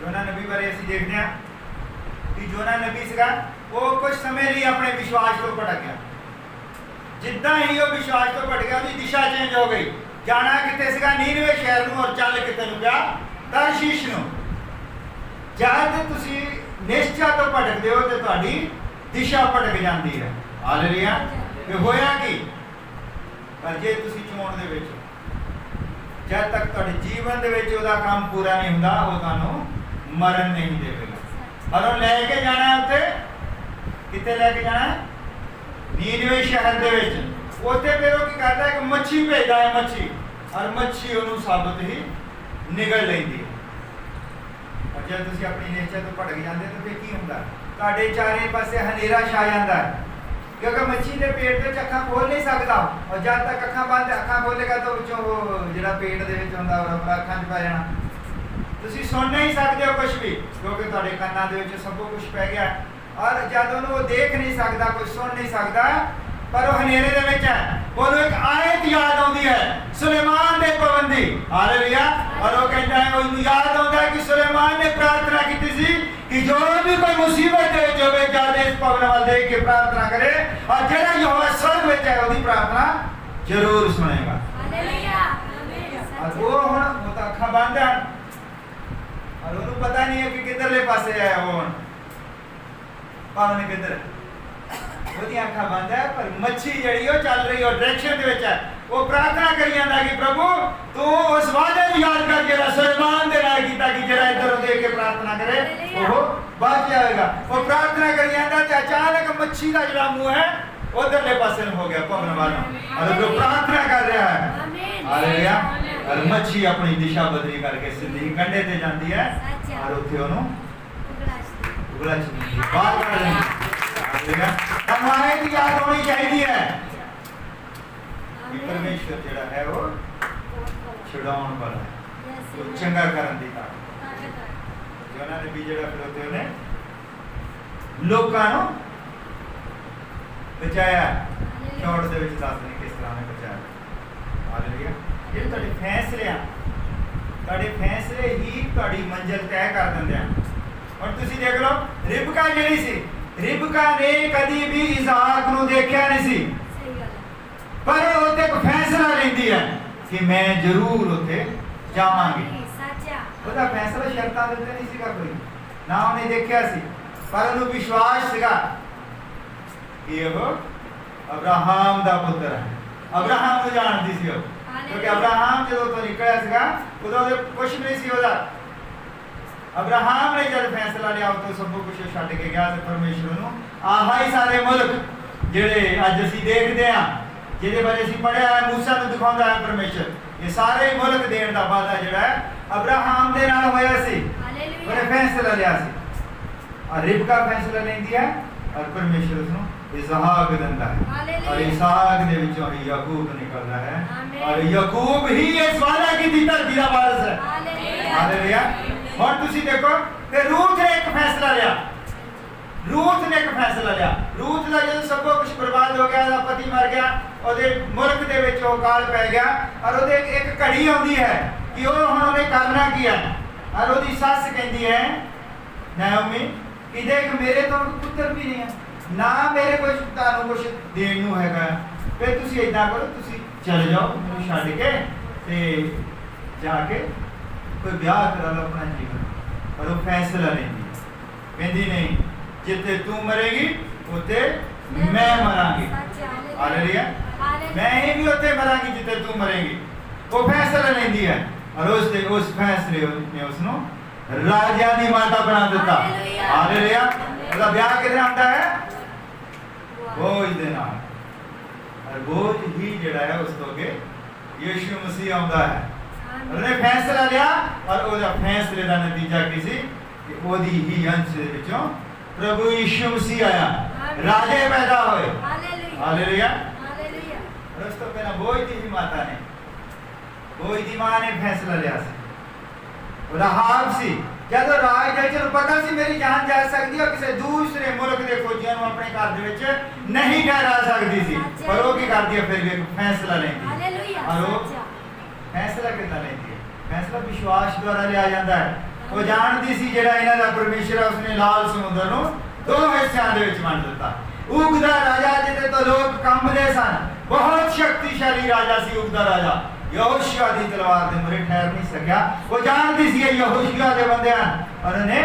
ਯੋਨਾ ਨਬੀ ਬਾਰੇ ਅਸੀਂ ਦੇਖਦੇ ਹਾਂ ਕਿ ਯੋਨਾ ਨਬੀ ਸੀਗਾ, ਉਹ ਕੁਝ ਸਮੇਂ ਲਈ ਆਪਣੇ ਵਿਸ਼ਵਾਸ ਤੋਂ ਭਟਕ ਗਿਆ। ਜਿੱਦਾਂ ਹੀ ਉਹ ਵਿਸ਼ਵਾਸ ਤੋਂ ਭਟਕ ਗਿਆ, ਉਹਦੀ ਦਿਸ਼ਾ ਚੇਂਜ ਹੋ ਗਈ। ਜਾਣਾ ਕਿੱਥੇ ਸੀਗਾ? ਨੀਨਵੇ ਸ਼ਹਿਰ ਨੂੰ, ਔਰ ਚੱਲ ਕਿੱਥੇ ਨੂੰ ਗਿਆ? ਤਰਸ਼ੀਸ਼ ਨੂੰ। ਜਦ ਤੁਸੀਂ ਨਿਸ਼ਚਾ ਤੋਂ ਭਟਕਦੇ ਹੋ ਤੇ ਤੁਹਾਡੀ ਦਿਸ਼ਾ ਭਟਕ ਜਾਂਦੀ ਹੈ। ਹਾਲੇਲੂਇਆ। ਤੇ ਹੋਇਆ ਕੀ? ਪਰ ਜੇ ਤੁਸੀਂ ਚੋਣ ਦੇ ਵਿੱਚ, ਜਦ ਤੱਕ ਤੁਹਾਡੇ ਜੀਵਨ ਦੇ ਵਿੱਚ ਉਹਦਾ ਕੰਮ ਪੂਰਾ ਨਹੀਂ ਹੁੰਦਾ, ਉਹ ਤੁਹਾਨੂੰ ਮਰਨ ਨਹੀਂ ਦੇਵੇਗਾ। ਔਰ ਉਹ ਲੈ ਕੇ ਜਾਣਾ ਉੱਥੇ, ਕਿੱਥੇ ਲੈ ਕੇ ਜਾਣਾ? ਨੀਨਵੇ ਸ਼ਹਿਰ ਦੇ ਵਿੱਚ। ਉੱਥੇ ਫਿਰ ਉਹ ਕੀ ਕਰਦਾ ਹੈ ਕਿ ਮੱਛੀ ਭੇਜਦਾ ਹੈ, ਮੱਛੀ, ਔਰ ਮੱਛੀ ਉਹਨੂੰ ਸਾਬਤ ਹੀ ਨਿਗਲ ਲੈਂਦੀ ਹੈ। ਔਰ ਜਦ ਤੁਸੀਂ ਆਪਣੀ ਨੇਚਰ ਤੋਂ ਭਟਕ ਜਾਂਦੇ ਤਾਂ ਫਿਰ ਕੀ ਹੁੰਦਾ? ਤੁਹਾਡੇ ਚਾਰੇ ਪਾਸੇ ਹਨੇਰਾ ਛਾ ਜਾਂਦਾ ਹੈ, ਕਿਉਂਕਿ ਮੱਛੀ ਦੇ ਪੇਟ ਵਿੱਚ ਅੱਖਾਂ ਖੋਲ ਨਹੀਂ ਸਕਦਾ। ਔਰ ਜਦ ਤੱਕ ਅੱਖਾਂ ਬੰਦ, ਅੱਖਾਂ ਖੋਲੇਗਾ ਤਾਂ ਵਿੱਚੋਂ ਉਹ ਜਿਹੜਾ ਪੇਟ ਦੇ ਵਿੱਚ ਹੁੰਦਾ ਉਹ ਆਪਣਾ ਅੱਖਾਂ 'ਚ ਪੈ ਜਾਣਾ। ਤੁਸੀਂ ਸੁਣ ਨਹੀਂ ਸਕਦੇ ਹੋ ਕੁਝ ਵੀ, ਕਿਉਂਕਿ ਤੁਹਾਡੇ ਕੰਨਾਂ ਦੇ ਵਿੱਚ ਸਭ ਕੁਝ ਪੈ ਗਿਆ। ਔਰ ਜਦ ਉਹਨੂੰ ਉਹ ਦੇਖ ਨਹੀਂ ਸਕਦਾ, ਕੁਝ ਸੁਣ ਨਹੀਂ ਸਕਦਾ, ਪਰ ਉਹ ਹਨੇਰੇ ਦੇ ਵਿੱਚ ਹੈ, ਉਹਨੂੰ ਇੱਕ ਆਇਤ ਯਾਦ ਆਉਂਦੀ ਹੈ, ਸੁਲੇਮਾਨ ਦੇ ਭਵਨ ਦੀ। ਹਾਲੇਲੂਇਆ। ਔਰ ਉਹ ਕਹਿੰਦਾ ਹੈ, ਉਹਨੂੰ ਯਾਦ ਆਉਂਦਾ ਹੈ ਕਿ ਸੁਲੇਮਾਨ ਨੇ ਪ੍ਰਾਰਥਨਾ ਕੀਤੀ ਸੀ ਕਿ ਜੋ ਵੀ ਕੋਈ ਮੁਸੀਬਤ ਦੇ ਵਿੱਚ ਹੋਵੇ, ਜਦ ਇਸ ਭਵਨ ਵੱਲ ਦੇਖ ਕੇ ਪ੍ਰਾਰਥਨਾ ਕਰੇ, ਔਰ ਜਿਹੜਾ ਯਹੋਵਾ ਸਵਰਗ ਵਿੱਚ ਹੈ ਉਹਦੀ ਪ੍ਰਾਰਥਨਾ ਜ਼ਰੂਰ ਸੁਣੇਗਾ। ਹਾਲੇਲੂਇਆ। और वो अखा बंद है और उन्होंने पता नहीं है कि किधरले पासे है वो पावन किधर ਉਹਦੀ ਅੱਖਾਂ ਬੰਦ ਹੈ ਪਰ ਮੱਛੀ ਜਿਹੜੀ ਉਹ ਚੱਲ ਰਹੀ ਉਹ ਡਾਇਰੈਕਸ਼ਨ ਦੇ ਵਿੱਚ ਹੈ ਉਹ ਪ੍ਰਾਰਥਨਾ ਕਰੀ ਜਾਂਦਾ ਕਿ ਪ੍ਰਭੂ ਤੂੰ ਉਸ ਵਾਅਦੇ ਨੂੰ ਯਾਦ ਕਰ ਜਿਹੜਾ ਸੁਲੇਮਾਨ ਦੇ ਨਾਲ ਕੀਤਾ ਕਿ ਜਿਹੜਾ ਇੱਧਰ ਉਹ ਦੇਖ ਕੇ ਪ੍ਰਾਰਥਨਾ ਕਰੇ ਉਹ ਬਚ ਜਾਏਗਾ ਉਹ ਪ੍ਰਾਰਥਨਾ ਕਰੀ ਜਾਂਦਾ ਤੇ ਅਚਾਨਕ ਮੱਛੀ ਦਾ ਜਿਹੜਾ ਮੂੰਹ ਹੈ ਉਧਰਲੇ ਪਾਸੇ ਨੂੰ ਹੋ ਗਿਆ ਭਵਨ ਵਾਲਾ और जो प्रार्थना कर रहा है हालेलुया और मच्छी अपनी दिशा बदली करके सीधी कंडे ते जाती है और उत्थे ओनु उगला छी बाहर कर देंगे हालेलुया हमारे की याद होनी चाहिए कि परमेश्वर जेड़ा है वो छुड़ाउण वाला है वो चंगा करन दी ताकत जोना ने भी जेड़ा फिर उत्थे ओने लोकां नु बचाया शॉर्ट ਦੇ ਵਿੱਚ ਦੱਸ ਨਹੀਂ ਕਿਸ ਤਰ੍ਹਾਂ ਨੇ ਬਚਾਇਆ ਹਾਲੇਲੂਇਆ ਇਹ ਤੁਹਾਡੇ ਫੈਸਲੇ ਹੀ ਤੁਹਾਡੀ ਮੰਜ਼ਿਲ ਤੈਅ ਕਰ ਦਿੰਦੇ ਆ ਹੁਣ ਤੁਸੀਂ ਦੇਖ ਲਓ ਰਿਬਕਾ ਜਿਹੜੀ ਸੀ ਰਿਬਕਾ ਨੇ ਕਦੀ ਵੀ ਇਜ਼ਾਕ ਨੂੰ ਦੇਖਿਆ ਨਹੀਂ ਸੀ ਸਹੀ ਗੱਲ ਹੈ ਪਰ ਉਹ ਤੇ ਇੱਕ ਫੈਸਲਾ ਲੈਂਦੀ ਹੈ ਕਿ ਮੈਂ ਜ਼ਰੂਰ ਉੱਥੇ ਜਾਵਾਂਗੀ ਸੱਚਾ ਉਹਦਾ ਫੈਸਲਾ ਸ਼ਰਤਾਂ ਦੇ ਉੱਤੇ ਨਹੀਂ ਸੀਗਾ ਕੋਈ ਨਾ ਉਹਨੇ ਦੇਖਿਆ ਸੀ ਪਰ ਉਹਨੂੰ ਵਿਸ਼ਵਾਸ ਸੀਗਾ कि अब्राहम दा पुत्र है अब्राहम को जानती सी क्योंकि अब्राहम जो तो निकलिया सीगा उदों दे कुछ नहीं सी ओदा अब्राहम ने जब फैसला लिया तो सब कुछ छੱਡ के गया ते परमेश्वर ਨੂੰ ਆਹਾ ਹੀ ਸਾਰੇ ਮੁਲਕ ਜਿਹੜੇ ਅੱਜ ਅਸੀਂ ਦੇਖਦੇ ਆ ਜਿਹਦੇ ਬਾਰੇ ਅਸੀਂ ਪੜਿਆ ਹੈ ਮੂਸਾ ਨੂੰ ਦਿਖਾਉਂਦਾ ਹੈ ਪਰਮੇਸ਼ਰ ਇਹ ਸਾਰੇ ਮੁਲਕ ਦੇਣ ਦਾ ਵਾਅਦਾ ਜਿਹੜਾ ਹੈ ਅਬਰਾਹਮ ਦੇ ਨਾਲ ਹੋਇਆ ਸੀ ਹਾਲੇਲੂਇਆ ਉਹਨੇ ਫੈਸਲਾ ਲਿਆ ਸੀ और रिबका फैसला लेंदी है और परमेश्वर उसਨੂੰ इसहाक ਦਿੰਦਾ है और इसहाक ਦੇ ਵਿੱਚੋਂ ਹੀ याकूब निकलता है और याकूब ही इस वादा की धरती ਦਾ ਵਾਰਿਸ ਹੈ हालेलुया ਹੁਣ ਤੁਸੀਂ ਦੇਖੋ ਤੇ रूथ ने एक फैसला लिया रूथ ने एक फैसला लिया रूथ ਦਾ ਜਦੋਂ ਸਭ ਕੁਝ ਬਰਬਾਦ ਹੋ ਗਿਆ ਉਹਦਾ ਪਤੀ ਮਰ ਗਿਆ ਉਹਦੇ ਮੁਲਕ ਦੇ ਵਿੱਚ ਉਹ ਕਾਲ ਪੈ ਗਿਆ और ਉਹਦੇ ਇੱਕ ਘੜੀ ਆਉਂਦੀ ਹੈ ਕਿ ਉਹ ਹੁਣ ਉਹਨੇ ਕਰਨਾ ਕੀ ਹੈ और ਉਹਦੀ ਸੱਸ ਕਹਿੰਦੀ ਹੈ ਨਾਓਮੀ कि देख मेरे तो पुत्र भी नहीं है ना मेरे कोई ਤੁਹਾਨੂੰ ਕੁਝ ਦੇਣ ਨੂੰ ਹੈਗਾ ਫਿਰ ਤੁਸੀਂ ਇਦਾਂ ਕਰੋ ਤੁਸੀਂ ਚਲੇ ਜਾਓ ਮੈਨੂੰ ਛੱਡ ਕੇ ਤੇ ਜਾ ਕੇ ਕੋਈ ਵਿਆਹ ਕਰਾ ਲਓ ਆਪਣਾ ਜੀਵਨ ਪਰ ਉਹ ਫੈਸਲਾ ਲੈਂਦੀ ਕਹਿੰਦੀ ਨਹੀਂ ਜਿੱਥੇ ਤੂੰ ਮਰੇਗੀ ਉੱਥੇ ਮੈਂ ਮਰਾਂਗੀ ਹਾਲੇਲੂਇਆ ਮੈਂ ਹੀ ਵੀ ਉੱਥੇ ਮਰਾਂਗੀ ਜਿੱਥੇ ਤੂੰ ਮਰੇਗੀ ਉਹ ਫੈਸਲਾ ਲੈਂਦੀ ਹੈ और उस फैसले ने उसਨੂੰ राजा दी माता बना दिता हालेलुया ਉਹਦਾ ਵਿਆਹ ਕਿਹਦੇ ਨਾਲ ਹੁੰਦਾ ਹੈ ਬੋਝ ਦੇ ਨਾਲ और बोझ ही ਜਿਹੜਾ ਹੈ ਉਸ ਤੋਂ ਅੱਗੇ ਯਿਸੂ ਮਸੀਹ ਆਉਂਦਾ ਹੈ ਉਹਨੇ ਫੈਸਲਾ ਲਿਆ और ਉਹਦਾ ਫੈਸਲੇ ਦਾ ਨਤੀਜਾ ਕੀ ਸੀ ਕਿ ਉਹਦੀ ਹੀ ਅੰਸ਼ ਦੇ ਵਿੱਚੋਂ ਪ੍ਰਭੂ ਯਿਸੂ ਮਸੀਹ ਆਇਆ ਰਾਜੇ ਪੈਦਾ ਹੋਏ ਹਾਲੇਲੂਇਆ ਹਾਲੇਲੂਇਆ ਉਸ ਤੋਂ ਪਹਿਲਾਂ ਬੋਝ ਦੀ ਹੀ ਮਾਤਾ ਨੇ ਬੋਝ ਦੀ ਮਾਂ ਨੇ ਫੈਸਲਾ ਲਿਆ ਸੀ ਰਾਹਾਬ ਸੀ ਜਦੋਂ ਰਾਜ ਦੇ ਚਲ ਪਤਾ ਸੀ ਮੇਰੀ ਜਾਨ ਜਾ ਸਕਦੀ ਹੈ ਕਿਸੇ ਦੂਸਰੇ ਮੁਲਕ ਦੇ ਫੌਜੀਆਂ ਨੂੰ ਆਪਣੇ ਘਰ ਦੇ ਵਿੱਚ ਨਹੀਂ ਠਹਿਰਾ ਸਕਦੀ ਸੀ ਪਰ ਉਹ ਕੀ ਕਰਦੀ ਹੈ ਫਿਰ ਵੀ ਇੱਕ ਫੈਸਲਾ ਲੈਂਦੀ ਹਾਲੇਲੂਇਆ ਔਰ ਉਹ ਫੈਸਲਾ ਕਿੱਦਾਂ ਲੈਂਦੀ ਹੈ ਫੈਸਲਾ ਵਿਸ਼ਵਾਸ ਦੁਆਰਾ ਲਿਆ ਜਾਂਦਾ ਹੈ ਉਹ ਜਾਣਦੀ ਸੀ ਜਿਹੜਾ ਇਹਨਾਂ ਦਾ ਪਰਮੇਸ਼ਰ ਉਸਨੇ ਲਾਲ ਸਮੁੰਦਰ ਨੂੰ ਦੋ ਹਿੱਸਿਆਂ ਦੇ ਵਿੱਚ ਵੰਡ ਦਿੱਤਾ ਉਗਦਾ ਰਾਜਾ ਜਿਹਦੇ ਤੋਂ ਲੋਕ ਕੰਬਦੇ ਸਨ ਬਹੁਤ ਸ਼ਕਤੀਸ਼ਾਲੀ ਰਾਜਾ ਸੀ ਉਗਦਾ ਰਾਜਾ ਯਹੋਸ਼ੂਆ ਦੀ ਤਲਵਾਰ ਦੇ ਮੂਹਰੇ ਠਹਿਰ ਨਹੀਂ ਸਕਿਆ ਉਹ ਜਾਣਦੀ ਸੀ ਯਹੋਸ਼ੂਆ ਦੇ ਬੰਦੇ ਹਨ ਔਰ ਉਹਨੇ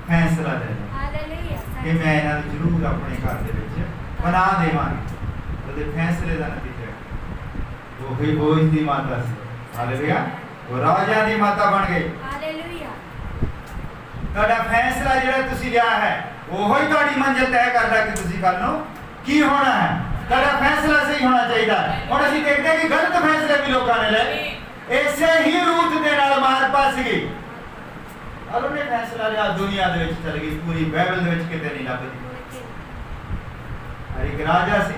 ਫੈਸਲਾ ਲੈ ਲਿਆ ਹਾਲੇਲੂਇਆ ਕਿ ਮੈਂ ਇਹਨਾਂ ਨੂੰ ਜ਼ਰੂਰ ਆਪਣੇ ਘਰ ਦੇ ਵਿੱਚ ਬਣਾ ਦੇਵਾਂਗੀ ਉਹਦੇ ਫੈਸਲੇ ਦਾ ਨਤੀਜਾ ਉਹ ਹੀ ਬੋਝ ਦੀ ਮਾਤਾ ਸੀ ਹਾਲੇਲੂਇਆ ਉਹ ਰਾਜਾ ਦੀ ਮਾਤਾ ਬਣ ਗਈ ਹਾਲੇਲੂਇਆ ਤੁਹਾਡਾ ਫੈਸਲਾ ਜਿਹੜਾ ਤੁਸੀਂ ਲਿਆ ਹੈ ਉਹ ਹੀ ਤੁਹਾਡੀ ਮੰਜ਼ਿਲ ਤੈਅ ਕਰਦਾ ਕਿ ਤੁਸੀਂ ਕੱਲ ਨੂੰ ਕੀ ਹੋਣਾ ਹੈ ਤੁਹਾਡਾ ਫੈਸਲਾ ਸਹੀ ਹੋਣਾ ਚਾਹੀਦਾ ਹੁਣ ਅਸੀਂ ਦੇਖਦੇ ਹਾਂ ਕਿ ਗਲਤ ਫੈਸਲੇ ਵੀ ਲੋਕਾਂ ਨੇ ਲਏ ਇਸੇ ਹੀ ਰੂਤ ਦੇ ਨਾਲ ਮਾਰ ਪਾ ਸੀਗੀ ਔਰ ਉਹਨੇ ਫੈਸਲਾ ਲਿਆ ਦੁਨੀਆ ਦੇ ਵਿੱਚ ਚਲ ਗਈ ਪੂਰੀ ਬਾਈਬਲ ਦੇ ਵਿੱਚ ਕਿਤੇ ਨਹੀਂ ਲੱਭਦੀ ਹਰ ਇੱਕ ਰਾਜਾ ਸੀ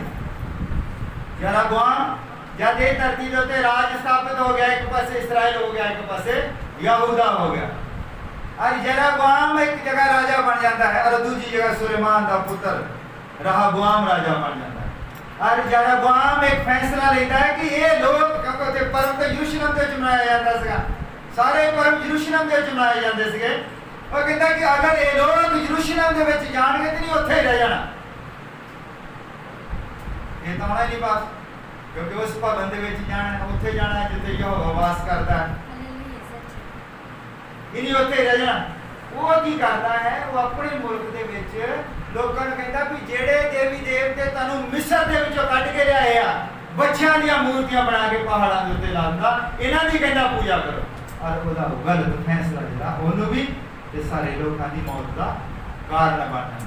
ਯਰੋਬੋਆਮ ਜਦ ਇਹ ਧਰਤੀ ਦੇ ਉੱਤੇ ਰਾਜ ਸਥਾਪਿਤ ਹੋ ਗਿਆ ਇੱਕ ਪਾਸੇ ਇਸਰਾਇਲ ਹੋ ਗਿਆ ਇੱਕ ਪਾਸੇ ਯਹੂਦਾ ਹੋ ਗਿਆ और यरोबोआम एक जगह राजा बन जाता है और दूसरी जगह सुलेमान का पुत्र रहबोआम राजा बन जाता है और यरोबोआम एक फैसला लेता है कि ये लोग क्योंकि पर्व तो यरूशलेम ਦੇ ਵਿੱਚ ਮਨਾਇਆ ਜਾਂਦਾ ਸੀਗਾ ਸਾਰੇ पर्व यरूशलेम ਦੇ ਵਿੱਚ ਮਨਾਏ ਜਾਂਦੇ ਸੀਗੇ ਉਹ ਕਹਿੰਦਾ ਕਿ ਅਗਰ ਇਹ ਲੋਕ ਯਰੂਸ਼ਲਮ ਦੇ ਵਿੱਚ ਜਾਣਗੇ ਤੇ ਨਹੀਂ ਉੱਥੇ ਹੀ ਰਹਿ ਜਾਣਾ ਇਹ ਤਾਂ ਹੋਣਾ ਹੀ ਨਹੀਂ ਬਸ क्योंकि उस भवन दे विच जाना, उत्थे जाना जिथे यहोवा वास करता है, इन्हीं उत्थे रह जाना। वो की करता है, वो अपने मुल्क दे विच लोकां नूं कहंदा भी जेड़े देवी देवते तुहानूं मिस्र दे विचों कढ के लिआए आ, बच्चियां दीयां मूर्तियां बना के पहाड़ां दे उत्ते लांदा, इन्हां दी कहंदा पूजा करो। और ओहदा गलत फैसला जिहड़ा ओनूं भी ते सारे लोकां दी मौत दा कारण बनना।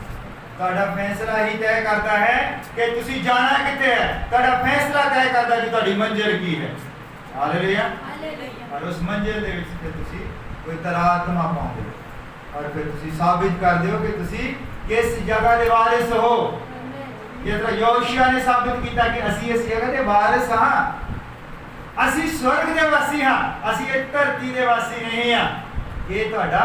तुहाडा फैसला ही तय करता है कि तुसी जाना कित्थे है, तुहाडा फैसला तय करदा कि तुहाडी मंजिल की है। हालेलुया। और उस मंजिल दे विच ते तुसी कोई तरात्मा पाउंदे हो और फिर तुसी साबित कर दिओ कि तुसी किस जगह दे वारिस हो। जिस तरह योशिया ने साबित किया कि असी इस जगह दे वारिस हां, असी स्वर्ग दे वासी हां, असी इस धरती दे वासी नहीं हां। ये तुहाडा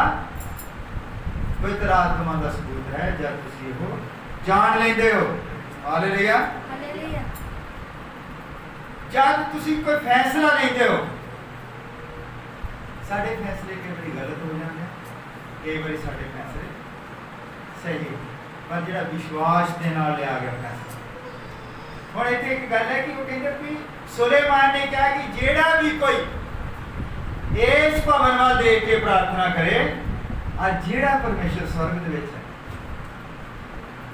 पवित्र आत्मा दा सबूत है जब तुसी हो जान लेंदे हो। हालेलुया। जब तुसी कोई फैसला लेंदे हो, साडे फैसले कई बार गलत हो जाते हैं, कई बार साडे फैसले सही, पर जिहड़ा विश्वास दे नाल लिया गया फैसला। हुण इत्थे एक गल है कि वो कहंदे कि सुलेमान ने कहा कि जेड़ा भी कोई इस भवन वाल देख के प्रार्थना करे, और जेड़ा परमेश्वर स्वर्ग दे विच है,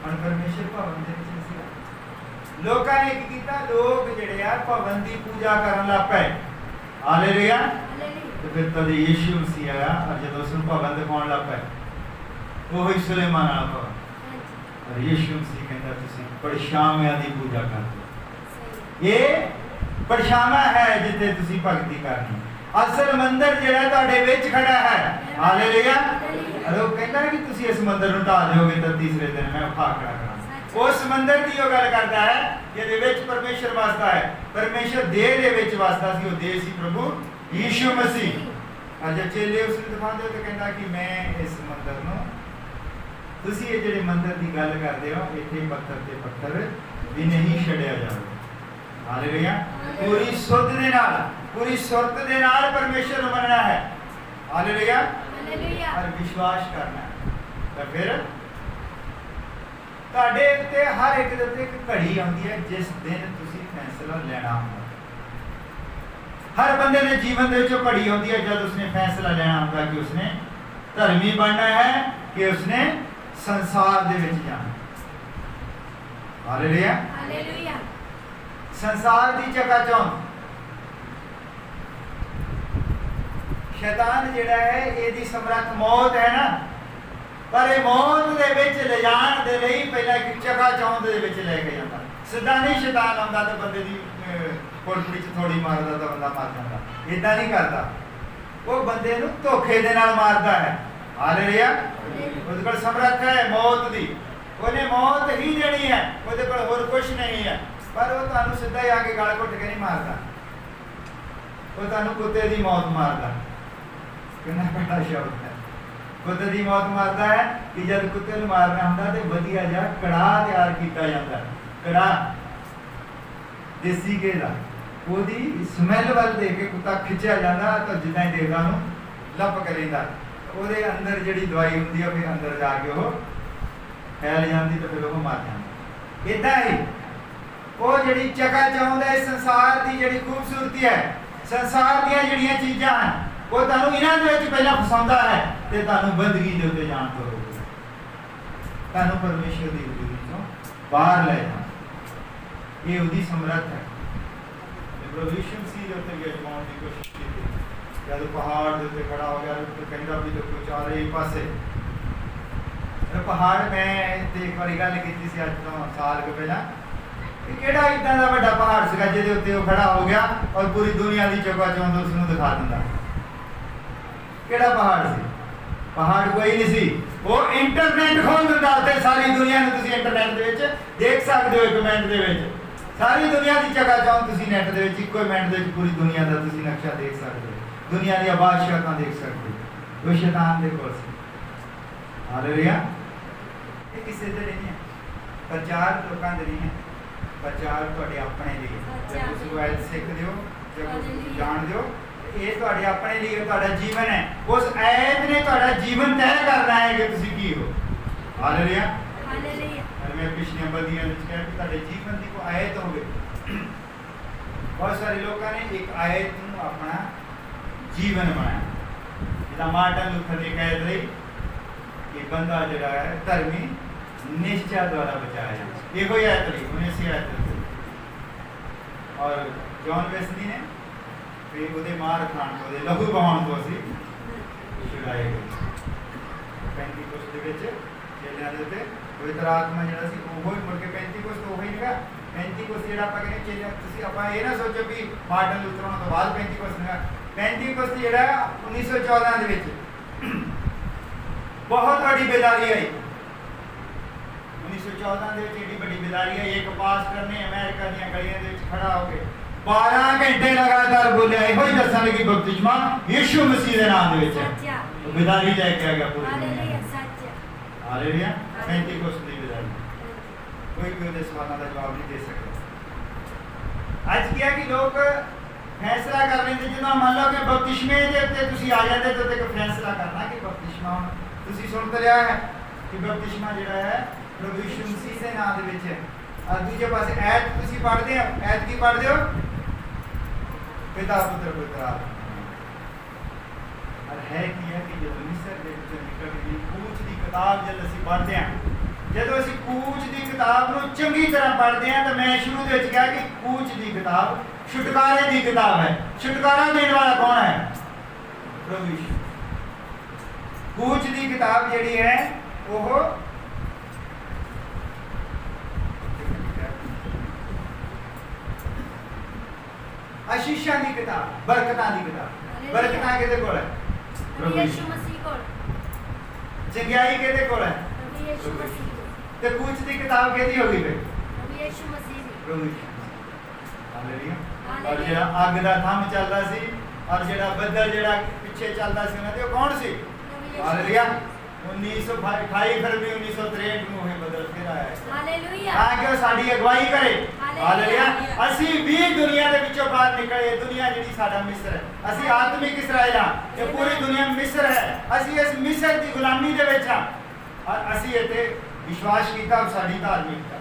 हुण परमेश्वर भवन दे विच नहीं, लोकां ने की कीता, लोग जिहड़े आ भवन दी पूजा करन लग पए। हालेलुया। तो फिर तद यीशु मसीह आया और जब उस भवन दिखाउण लग पए, वो ही सुलेमान वाला भवन, और यीशु मसीह कहंदा तुसीं परछावियां दी पूजा करदे। ये परछावा है जिथे तुसीं भगती करनी, असल मंदिर जिहड़ा तुहाडे विच खड़ा है। हालेलुया। और वो कहंदा कि तुसीं इस मंदिर नूं ढा दिओगे तो तीसरे दिन मैं उठा खड़ा करांगा। उस मंदिर की वो गल करता है जिहदे विच परमेश्वर वसदा है। परमेश्वर देह दे विच वसदा सी, वो देह सी प्रभु यीशु मसीह। और जब चेले उसने दिखाते तो कहता कि मैं इस मंदिर नूं, तुसीं ये जिहड़े मंदिर की गल करदे हो, इत्थे पत्थर ते पत्थर भी नहीं छड्डिया जावे। हालेलुया। पूरी सुध दे नाल, पूरी सुरत दे नाल परमेश्वर नूं मनना है। हालेलुया। और विश्वास करना है। तो फिर तुहाडे उत्ते हर एक दे उत्ते एक घड़ी आउंदी है जिस दिन तुसीं फैसला लेना होंदा। हर बंदे ने जीवन दे विचों घड़ी आउंदी है जब उसने फैसला लेना होंदा कि उसने धर्मी बनना है कि उसने संसार दे विच जाना। हालेलुया। हालेलुया। संसार दी चकाचौंध, शैतान जिहड़ा है इहदी समर्थ मौत है ना, पर ये मौत दे विच ले जाण दे लई पहला एक चकाचौंध दे विच लेके जांदा। सिद्धा नहीं शैतान आउंदा ते बंदे दी कोठड़ी च थोड़ी मारदा तो बंदा मर जांदा, इदां नहीं करदा। वो बंदे नूं धोखे दे नाल मारदा है। हालेलुया। ਉਹਦੇ ਕੋਲ ਸਮਰੱਥ है मौत दी, ਉਹਨੇ मौत ही देनी है, ਉਹਦੇ ਕੋਲ ਹੋਰ ਕੁਝ नहीं है। पर वो ਤੁਹਾਨੂੰ ਸਿੱਧਾ ਹੀ ਆ ਕੇ ਗਲ ਘੁੱਟ ਕੇ ਨਹੀਂ ਮਾਰਦਾ, ਉਹ ਤੁਹਾਨੂੰ ਕੁੱਤੇ ਦੀ ਮੌਤ ਮਾਰਦਾ। ਕਿੰਨਾ ਵੱਡਾ ਸ਼ਬਦ ਹੈ, ਕੁੱਤੇ ਦੀ ਮੌਤ ਮਾਰਦਾ ਹੈ ਕਿ ਜਦ ਕੁੱਤੇ ਨੂੰ ਮਾਰਨਾ ਹੁੰਦਾ ਤੇ ਵਧੀਆ ਜਿਹਾ ਕੜਾਹ ਤਿਆਰ ਕੀਤਾ ਜਾਂਦਾ। ਕੜਾਹ ਦੇਸੀ ਘੀ ਦਾ, ਉਹਦੀ ਸਮੈਲ ਵੱਲ ਦੇਖ ਕੇ ਕੁੱਤਾ ਖਿੱਚਿਆ ਜਾਂਦਾ ਤਾਂ ਜਿੱਦਾਂ ਹੀ ਦੇਖਦਾ ਉਹਨੂੰ ਲੱਪ ਕੇ ਲੈਂਦਾ। ਉਹਦੇ ਅੰਦਰ ਜਿਹੜੀ ਦਵਾਈ ਹੁੰਦੀ ਆ ਫਿਰ ਅੰਦਰ ਜਾ ਕੇ ਉਹ ਫੈਲ ਜਾਂਦੀ ਤੇ ਫਿਰ ਉਹ ਮਰ ਜਾਂਦਾ। ਇਦਾਂ ਹੀ ਉਹ ਜਿਹੜੀ ਚਕਾਚੌਂਧ ਹੈ ਸੰਸਾਰ ਦੀ ਜਿਹੜੀ ਖੂਬਸੂਰਤੀ ਹੈ, ਸੰਸਾਰ ਦੀਆਂ ਜਿਹੜੀਆਂ ਚੀਜ਼ਾਂ ਹਨ, ਉਹ ਤੁਹਾਨੂੰ ਇਹਨਾਂ ਦੇ ਵਿੱਚ ਪਹਿਲਾਂ ਫਸਾਉਂਦਾ ਹੈ ਤੇ ਤੁਹਾਨੂੰ ਬੰਦਗੀ ਦੇ ਉੱਤੇ ਜਾਣ ਤੋਂ ਰੋਕਦਾ, ਤੁਹਾਨੂੰ ਪਰਮੇਸ਼ਰ ਦੀ ਹਜ਼ੂਰੀ ਤੋਂ ਬਾਹਰ ਲੈ ਜਾਂਦਾ। ਇਹ ਉਹਦੀ ਸਮਰੱਥ ਹੈ। ਪ੍ਰਭੂ ਯਿਸੂ ਮਸੀਹ ਦੇ ਉੱਤੇ ਅਜਮਾਉਣ ਦੀ ਕੋਸ਼ਿਸ਼ ਕੀਤੀ। जब पहाड़ के उत्ते खड़ा हो गया तो कहता भी देखो चारे पासे पहाड़, मैं एक बार गल की सी अज तो साल के पहला कि किहड़ा इदां दा वड्डा पहाड़ सीगा जिहदे उत्ते वो खड़ा हो गया और पूरी दुनिया की चकाचौंध उसनूं दिखा दिंदा। किहड़ा पहाड़ सी? पहाड़ कोई नहीं सी, वो इंटरनेट खोल दिंदा ते सारी दुनिया नूं तुसीं इंटरनेट दे विच देख सकदे हो। एक मिनट दे विच सारी दुनिया की चकाचौंध तुसीं नेट दे विच इक्को मिनट दे विच पूरी दुनिया दा तुसीं नक्शा देख सकदे हो, दुनिया दी बादशाहतां देख सकते हो। वो शैतान दे कोल सी। हालेलुया। ये किसी दे नहीं है, प्रचार लोकां दे नहीं है, प्रचार तुहाडे अपने लिए। जब तुसीं रोयत सिखदे हो, जब तुसीं जाणदे हो, ये तुहाडे अपने लिए तुहाडा जीवन है। उस ऐत ने तुहाडा जीवन तय करना है कि तुसीं की हो। हालेलुया। हालेलुया। और मैं पिछले बदियां विच कहा कि तुहाडे जीवन दी कोई ऐत होवे बहुत सारे लोगों ने एक आयत को अपना जीवन बनाया, जिदा मार्टिन लूथर ने कह दी कि बंदा जड़ा है धर्मी निश्चय द्वारा बचाया जाए। ये कोई आयत नहीं, उन्हें सी आयत। और जॉन वेस्ली ने फिर वो मार खान को लहू बहाउन को असी छुड़ाए गए। पेंतीकोस्त दे विच चेलियां दे उत्ते पवित्र आत्मा जिहड़ा सी ओह ही मुड़ के पेंतीकोस्त ओह ही नहीं गा। पेंतीकोस्त जिहड़ा आपां कहने चेलियां तुसीं आपां ये ना सोचो कि मार्टिन लूथर होने तो बाद पेंतीकोस्त नहीं गा। पेंतीकोस्त जिहड़ा 1914 दे विच बहुत बड़ी बेदारी आई। 1914 दे विच एडी बड़ी बेदारी आई। एक पास्टर ने अमेरिका दी गलियां दे विच खड़ा होके 12 घंटे लगातार बोलिया इहो ही दसन लगी बपतिस्मा यीशु मसीह दे नाम दे विच। तो बेदारी लेके आ गया पूरी दुनिया। हालेलुया। पेंतीकोस्त दी बेदारी कोई भी उहदे सवालों का जवाब नहीं दे सकता। आज क्या कि लोग फैसला कर लेंगे जिन्होंने मान लो कि बपतिस्मे दे उत्ते तुसीं आ जाते तो एक फैसला करना कि बपतिस्मा तुसीं सुन तो लिया है कि बपतिस्मा जिहड़ा है प्रभु यीशु मसीह दे नाम दे विच है। और दूजे पासे ऐत तुसीं पढ़दे हो, ऐत की पढ़दे हो पिता पुत्र पवित्र आत्मा। और है कि जब मिस्र दे विचों निकल के कूच दी किताब जब असीं पढ़दे हां, जदों असीं कूच दी किताब नूं चंगी तरह पढ़दे हां तो मैं शुरू दे विच कहा कि कूच दी किताब छुटकारे दी किताब है। छुटकारा देने वाला कौन है? प्रभु यीशु। कूच दी किताब जिहड़ी है वो आशीषां दी किताब, बरकतां दी किताब। बरकतां किहदे कोल है? प्रभु यीशु मसीह कोल। चंगियाई किहदे कोल है? प्रभु यीशु मसीह। ते कूच दी किताब किहदी होगी फिर? प्रभु यीशु मसीह दी। प्रभु यीशु। हालेलुया। और जेड़ा अग दा थंम चलदा सी और जेड़ा बदल जेड़ा पिछे चलदा सी उन्हां ते कौन सी? हालेलुया। 1928 फरवरी 1963 ਨੂੰ ਇਹ ਬਦਲ ਫਿਰ ਆਇਆ ਹੈ। ਹਾਲੇਲੂਇਆ। ਤਾਂ ਕਿ ਸਾਡੀ ਅਗਵਾਈ ਕਰੇ। ਹਾਲੇਲੂਇਆ। ਅਸੀਂ ਵੀ ਦੁਨੀਆ ਦੇ ਵਿੱਚੋਂ ਬਾਹਰ ਨਿਕਲੇ। ਦੁਨੀਆ ਜਿਹੜੀ ਸਾਡਾ ਮਿਸਰ ਹੈ, ਅਸੀਂ ਆਤਮਿਕ ਇਸਰਾਇਲ ਹਾਂ ਤੇ ਪੂਰੀ ਦੁਨੀਆ ਮਿਸਰ ਹੈ। ਅਸੀਂ ਇਸ ਮਿਸਰ ਦੀ ਗੁਲਾਮੀ ਦੇ ਵਿੱਚ ਹਾਂ ਔਰ ਅਸੀਂ ਇੱਥੇ ਵਿਸ਼ਵਾਸ ਕੀਤਾ ਸਾਡੀ ਧਾਰਮਿਕਤਾ।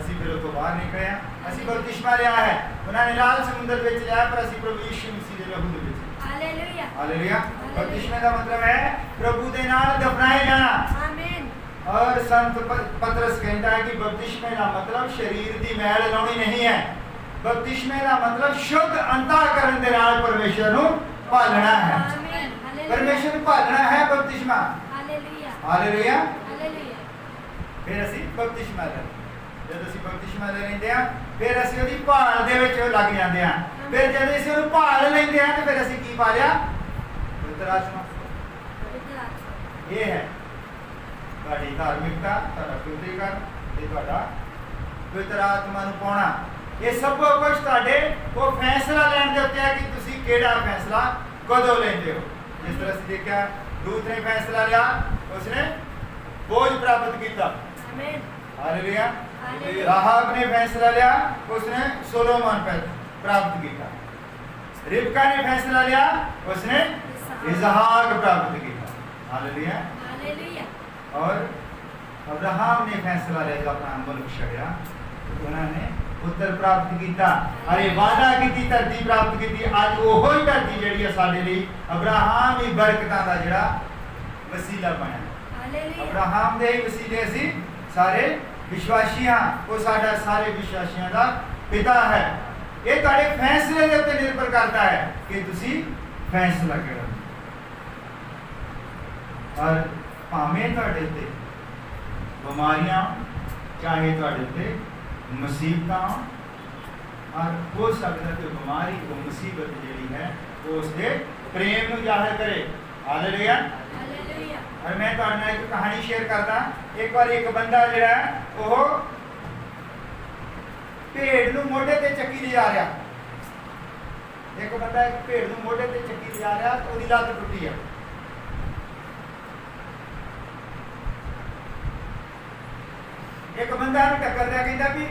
ਅਸੀਂ ਫਿਰ ਉਤੋਂ ਬਾਹਰ ਨਿਕਲੇ ਹਾਂ। ਅਸੀਂ ਬਪਤਿਸਮਾ ਲਿਆ ਹੈ। ਉਹਨਾਂ ਨੇ ਲਾਲ ਸਮੁੰਦਰ ਵਿੱਚ ਲਿਆ ਪਰ ਅਸੀਂ ਪ੍ਰਭੂ ਯੀਸ਼ੂ ਮਸੀਹ ਦੇ ਲਹੂ ਦੇ ਵਿੱਚ। हालेलुया। हालेलुया। बपतिस्मे का मतलब है प्रभु दे नाल दफनाए जाना। आमीन। और संत पतरस कहता है कि बपतिस्मे का मतलब शरीर दी मैल लाउणी नहीं है। बपतिस्मे का मतलब शुद्ध अंतःकरण दे नाल परमेश्वर नु पालना है। आमीन। परमेश्वर पालना है बपतिस्मा। हालेलुया। हालेलुया। हालेलुया। फिर ਅਸੀਂ बपतिस्मा ले जब ਅਸੀਂ बपतिस्मा ले लेंदे आ फिर ਅਸੀਂ ਉਹਦੀ ਭਾਲ ਦੇ ਵਿੱਚ ਲੱਗ ਜਾਂਦੇ ਆ। फिर जब ਅਸੀਂ ਉਹਨੂੰ ਭਾਲ ਲੈਂਦੇ ਆ ਤੇ ਫਿਰ ਅਸੀਂ ਕੀ ਪਾ ਲਿਆ? ਪਵਿੱਤਰ ਆਤਮਾ। ਇਹ ਹੈ ਤੁਹਾਡੀ ਧਾਰਮਿਕਤਾ, ਤੁਹਾਡਾ ਪਵਿੱਤਰੀਕਰਨ ਤੇ ਤੁਹਾਡਾ ਪਵਿੱਤਰ ਆਤਮਾ ਨੂੰ ਪਾਉਣਾ। ਇਹ ਸਭ ਕੁਝ ਤੁਹਾਡੇ ਉਹ ਫੈਸਲਾ ਲੈਣ ਦੇ ਉੱਤੇ ਹੈ ਕਿ ਤੁਸੀਂ ਕਿਹੜਾ ਫੈਸਲਾ ਕਦੋਂ ਲੈਂਦੇ ਹੋ। ਜਿਸ ਤਰ੍ਹਾਂ ਅਸੀਂ ਦੇਖਿਆ ਲੂਤ ਨੇ ਫੈਸਲਾ ਲਿਆ, ਉਸਨੇ बोझ प्राप्त किया। आमीन। हालेलुया। राहाब ने फैसला लिया, उसने सोलोमन प्राप्त किया। रिबका ने फैसला लिया, उसने इसहाक प्राप्त किया। हालेलुया। हालेलुया। और अब्राहम ने फैसला लिया, अपना मुल्क छड़िया, उन्होंने पुत्र प्राप्त किया। अरे वादा की धरती प्राप्त की। आज ओहो ही धरती जिहड़ी साडे लई अब्राहम ही बरकतां दा जिहड़ा वसीला बनिया। अब्राहम दे वसीले असी सारे विश्वासी हाँ। वो साडा सारे विश्वासियों का पिता है। ये तुहाडे फैसले दे उत्ते निर्भर करता है कि तुसी फैसला करो। और भावें तुहाडे उत्ते बीमारियां, चाहे तुहाडे उत्ते मुसीबतां, और हो सकता कि बीमारी को मुसीबत जिहड़ी है वो उसके प्रेम नूं जाहिर करे। हालेलुया। और मैं तुहाडे नाल एक कहानी शेयर करदा। एक बार एक बंदा जिहड़ा है वो भेड़ नूं मोढे ते चक्की ले जा रहा। एक बंदा एक भेड़ नूं मोढे ते चक्की ले जा रहा तो उसदी लत्त टुटी है। एक बंदा नूं टक्कर दिया, कहंदा भी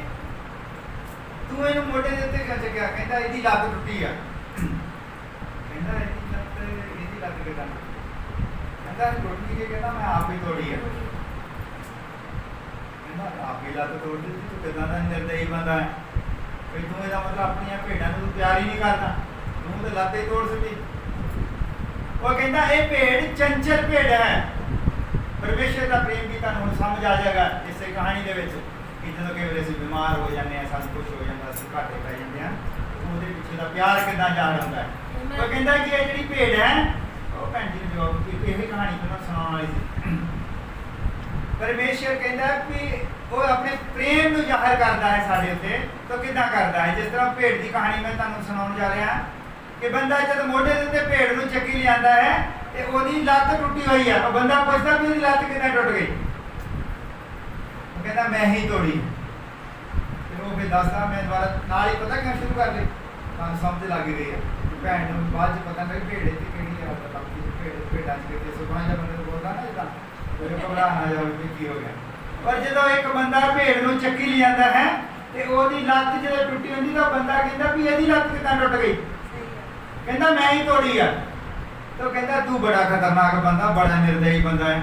तू इहनूं मोढे दे उत्ते क्यों चुक्या? कहंदा इहदी लत्त टुटी है। कहंदा इहदी लत्त किदां? टोटी के कहना मैं आप ही तोड़ी है। आप ही लत तोड़ दी, तू कितना निर्दयी बंदा है। ਵੀ ਤੂੰ ਇਹਦਾ ਮਤਲਬ ਆਪਣੀਆਂ ਭੇਡਾਂ ਨੂੰ ਪਿਆਰ ਹੀ ਨਹੀਂ ਕਰਦਾ, ਤੂੰ ਤਾਂ ਲੱਤ ਹੀ ਤੋੜ ਦਿੱਤੀ। ਉਹ ਕਹਿੰਦਾ ਇਹ ਭੇਡ ਚੰਚਲ ਭੇਡ ਹੈ। ਪਰਮੇਸ਼ਰ ਦਾ ਪ੍ਰੇਮ ਵੀ ਤੁਹਾਨੂੰ ਹੁਣ ਸਮਝ ਆ ਜਾਏਗਾ ਇਸੇ ਕਹਾਣੀ ਦੇ ਵਿੱਚ ਕਿ ਜਦੋਂ ਕਈ ਵਾਰ ਅਸੀਂ ਬਿਮਾਰ ਹੋ ਜਾਂਦੇ ਹਾਂ, ਸਾਨੂੰ ਕੁਛ ਹੋ ਜਾਂਦਾ, ਅਸੀਂ ਘਾਟੇ ਪੈ ਜਾਂਦੇ ਹਾਂ, ਉਹਦੇ ਪਿੱਛੇ ਦਾ ਪਿਆਰ ਕਿੱਦਾਂ ਯਾਦ ਆਉਂਦਾ ਹੈ। ਉਹ ਕਹਿੰਦਾ ਕਿ ਇਹ ਜਿਹੜੀ ਭੇਡ ਹੈ, ਉਹ ਭੈਣ ਜੀ ਨੇ ਜਵਾਬ ਦਿੱਤੀ, ਇਹ ਕਹਾਣੀ ਤੁਹਾਨੂੰ ਸੁਣਾਉਣ ਵਾਲੀ ਸੀ। ਪਰਮੇਸ਼ਰ ਕਹਿੰਦਾ ਕਿ ਉਹ ਆਪਣੇ ਪ੍ਰੇਮ ਨੂੰ ਜ਼ਾਹਿਰ ਕਰਦਾ ਹੈ ਸਾਡੇ ਉੱਤੇ, ਤਾਂ ਕਿੱਦਾਂ ਕਰਦਾ ਹੈ। ਜਿਸ ਤਰ੍ਹਾਂ ਭੇਡ ਦੀ ਕਹਾਣੀ ਮੈਂ ਤੁਹਾਨੂੰ ਸੁਣਾਉਣ ਜਾ ਰਿਹਾ ਕਿ ਬੰਦਾ ਜਦ ਮੋਢੇ ਦੇ ਉੱਤੇ ਭੇਡ ਨੂੰ ਚੱਕੀ ਲਿਆਂਦਾ ਹੈ ਤੇ ਉਹਦੀ ਲੱਤ ਟੁੱਟੀ ਹੋਈ ਹੈ। ਉਹ ਬੰਦਾ ਪੁੱਛਦਾ ਵੀ ਉਹਦੀ ਲੱਤ ਕਿੱਦਾਂ ਟੁੱਟ ਗਈ, ਉਹ ਕਹਿੰਦਾ ਮੈਂ ਹੀ ਤੋੜੀ। ਫਿਰ ਉਹ ਫਿਰ ਦੱਸਦਾ, ਮੈਂ ਦੁਬਾਰਾ ਨਾਲ ਹੀ ਪਤਾ ਕਿਉਂ ਸ਼ੁਰੂ ਕਰ ਲਈ, ਤੁਹਾਨੂੰ ਸਮਝ ਲੱਗ ਗਈ ਹੈ। ਭੈਣ ਨੂੰ ਬਾਅਦ ਚ ਪਤਾ ਲੱਗ ਭੇਡ ਤੇ ਕਿਹੜੀ ਹੈ, ਭੇਡਾਂ ਚ ਕਿਤੇ ਸੁਭਾਂ ਜਾਂ ਬੰਦੇ ਨੂੰ ਬੋਲਦਾ ਨਾ ਜਿੱਦਾਂ, ਉਹਨੂੰ ਘਬਰਾ ਨਾ ਜਾਓ ਕਿ ਕੀ ਹੋ ਗਿਆ। ਪਰ ਜਦੋਂ ਇੱਕ ਬੰਦਾ ਭੇਡ ਨੂੰ ਚੱਕੀ ਲਿਆਂਦਾ ਹੈ ਤੇ ਉਹਦੀ ਲੱਤ ਜਦੋਂ ਟੁੱਟੀ ਹੁੰਦੀ ਤਾਂ ਬੰਦਾ ਕਹਿੰਦਾ ਵੀ ਇਹਦੀ ਲੱਤ ਕਿੱਦਾਂ ਟੁੱਟ ਗਈ, ਕਹਿੰਦਾ ਮੈਂ ਹੀ ਤੋੜੀ ਆ। ਤਾਂ ਕਹਿੰਦਾ ਤੂੰ ਬੜਾ ਖਤਰਨਾਕ ਬੰਦਾ, ਬੜਾ ਨਿਰਦਈ ਬੰਦਾ ਹੈ।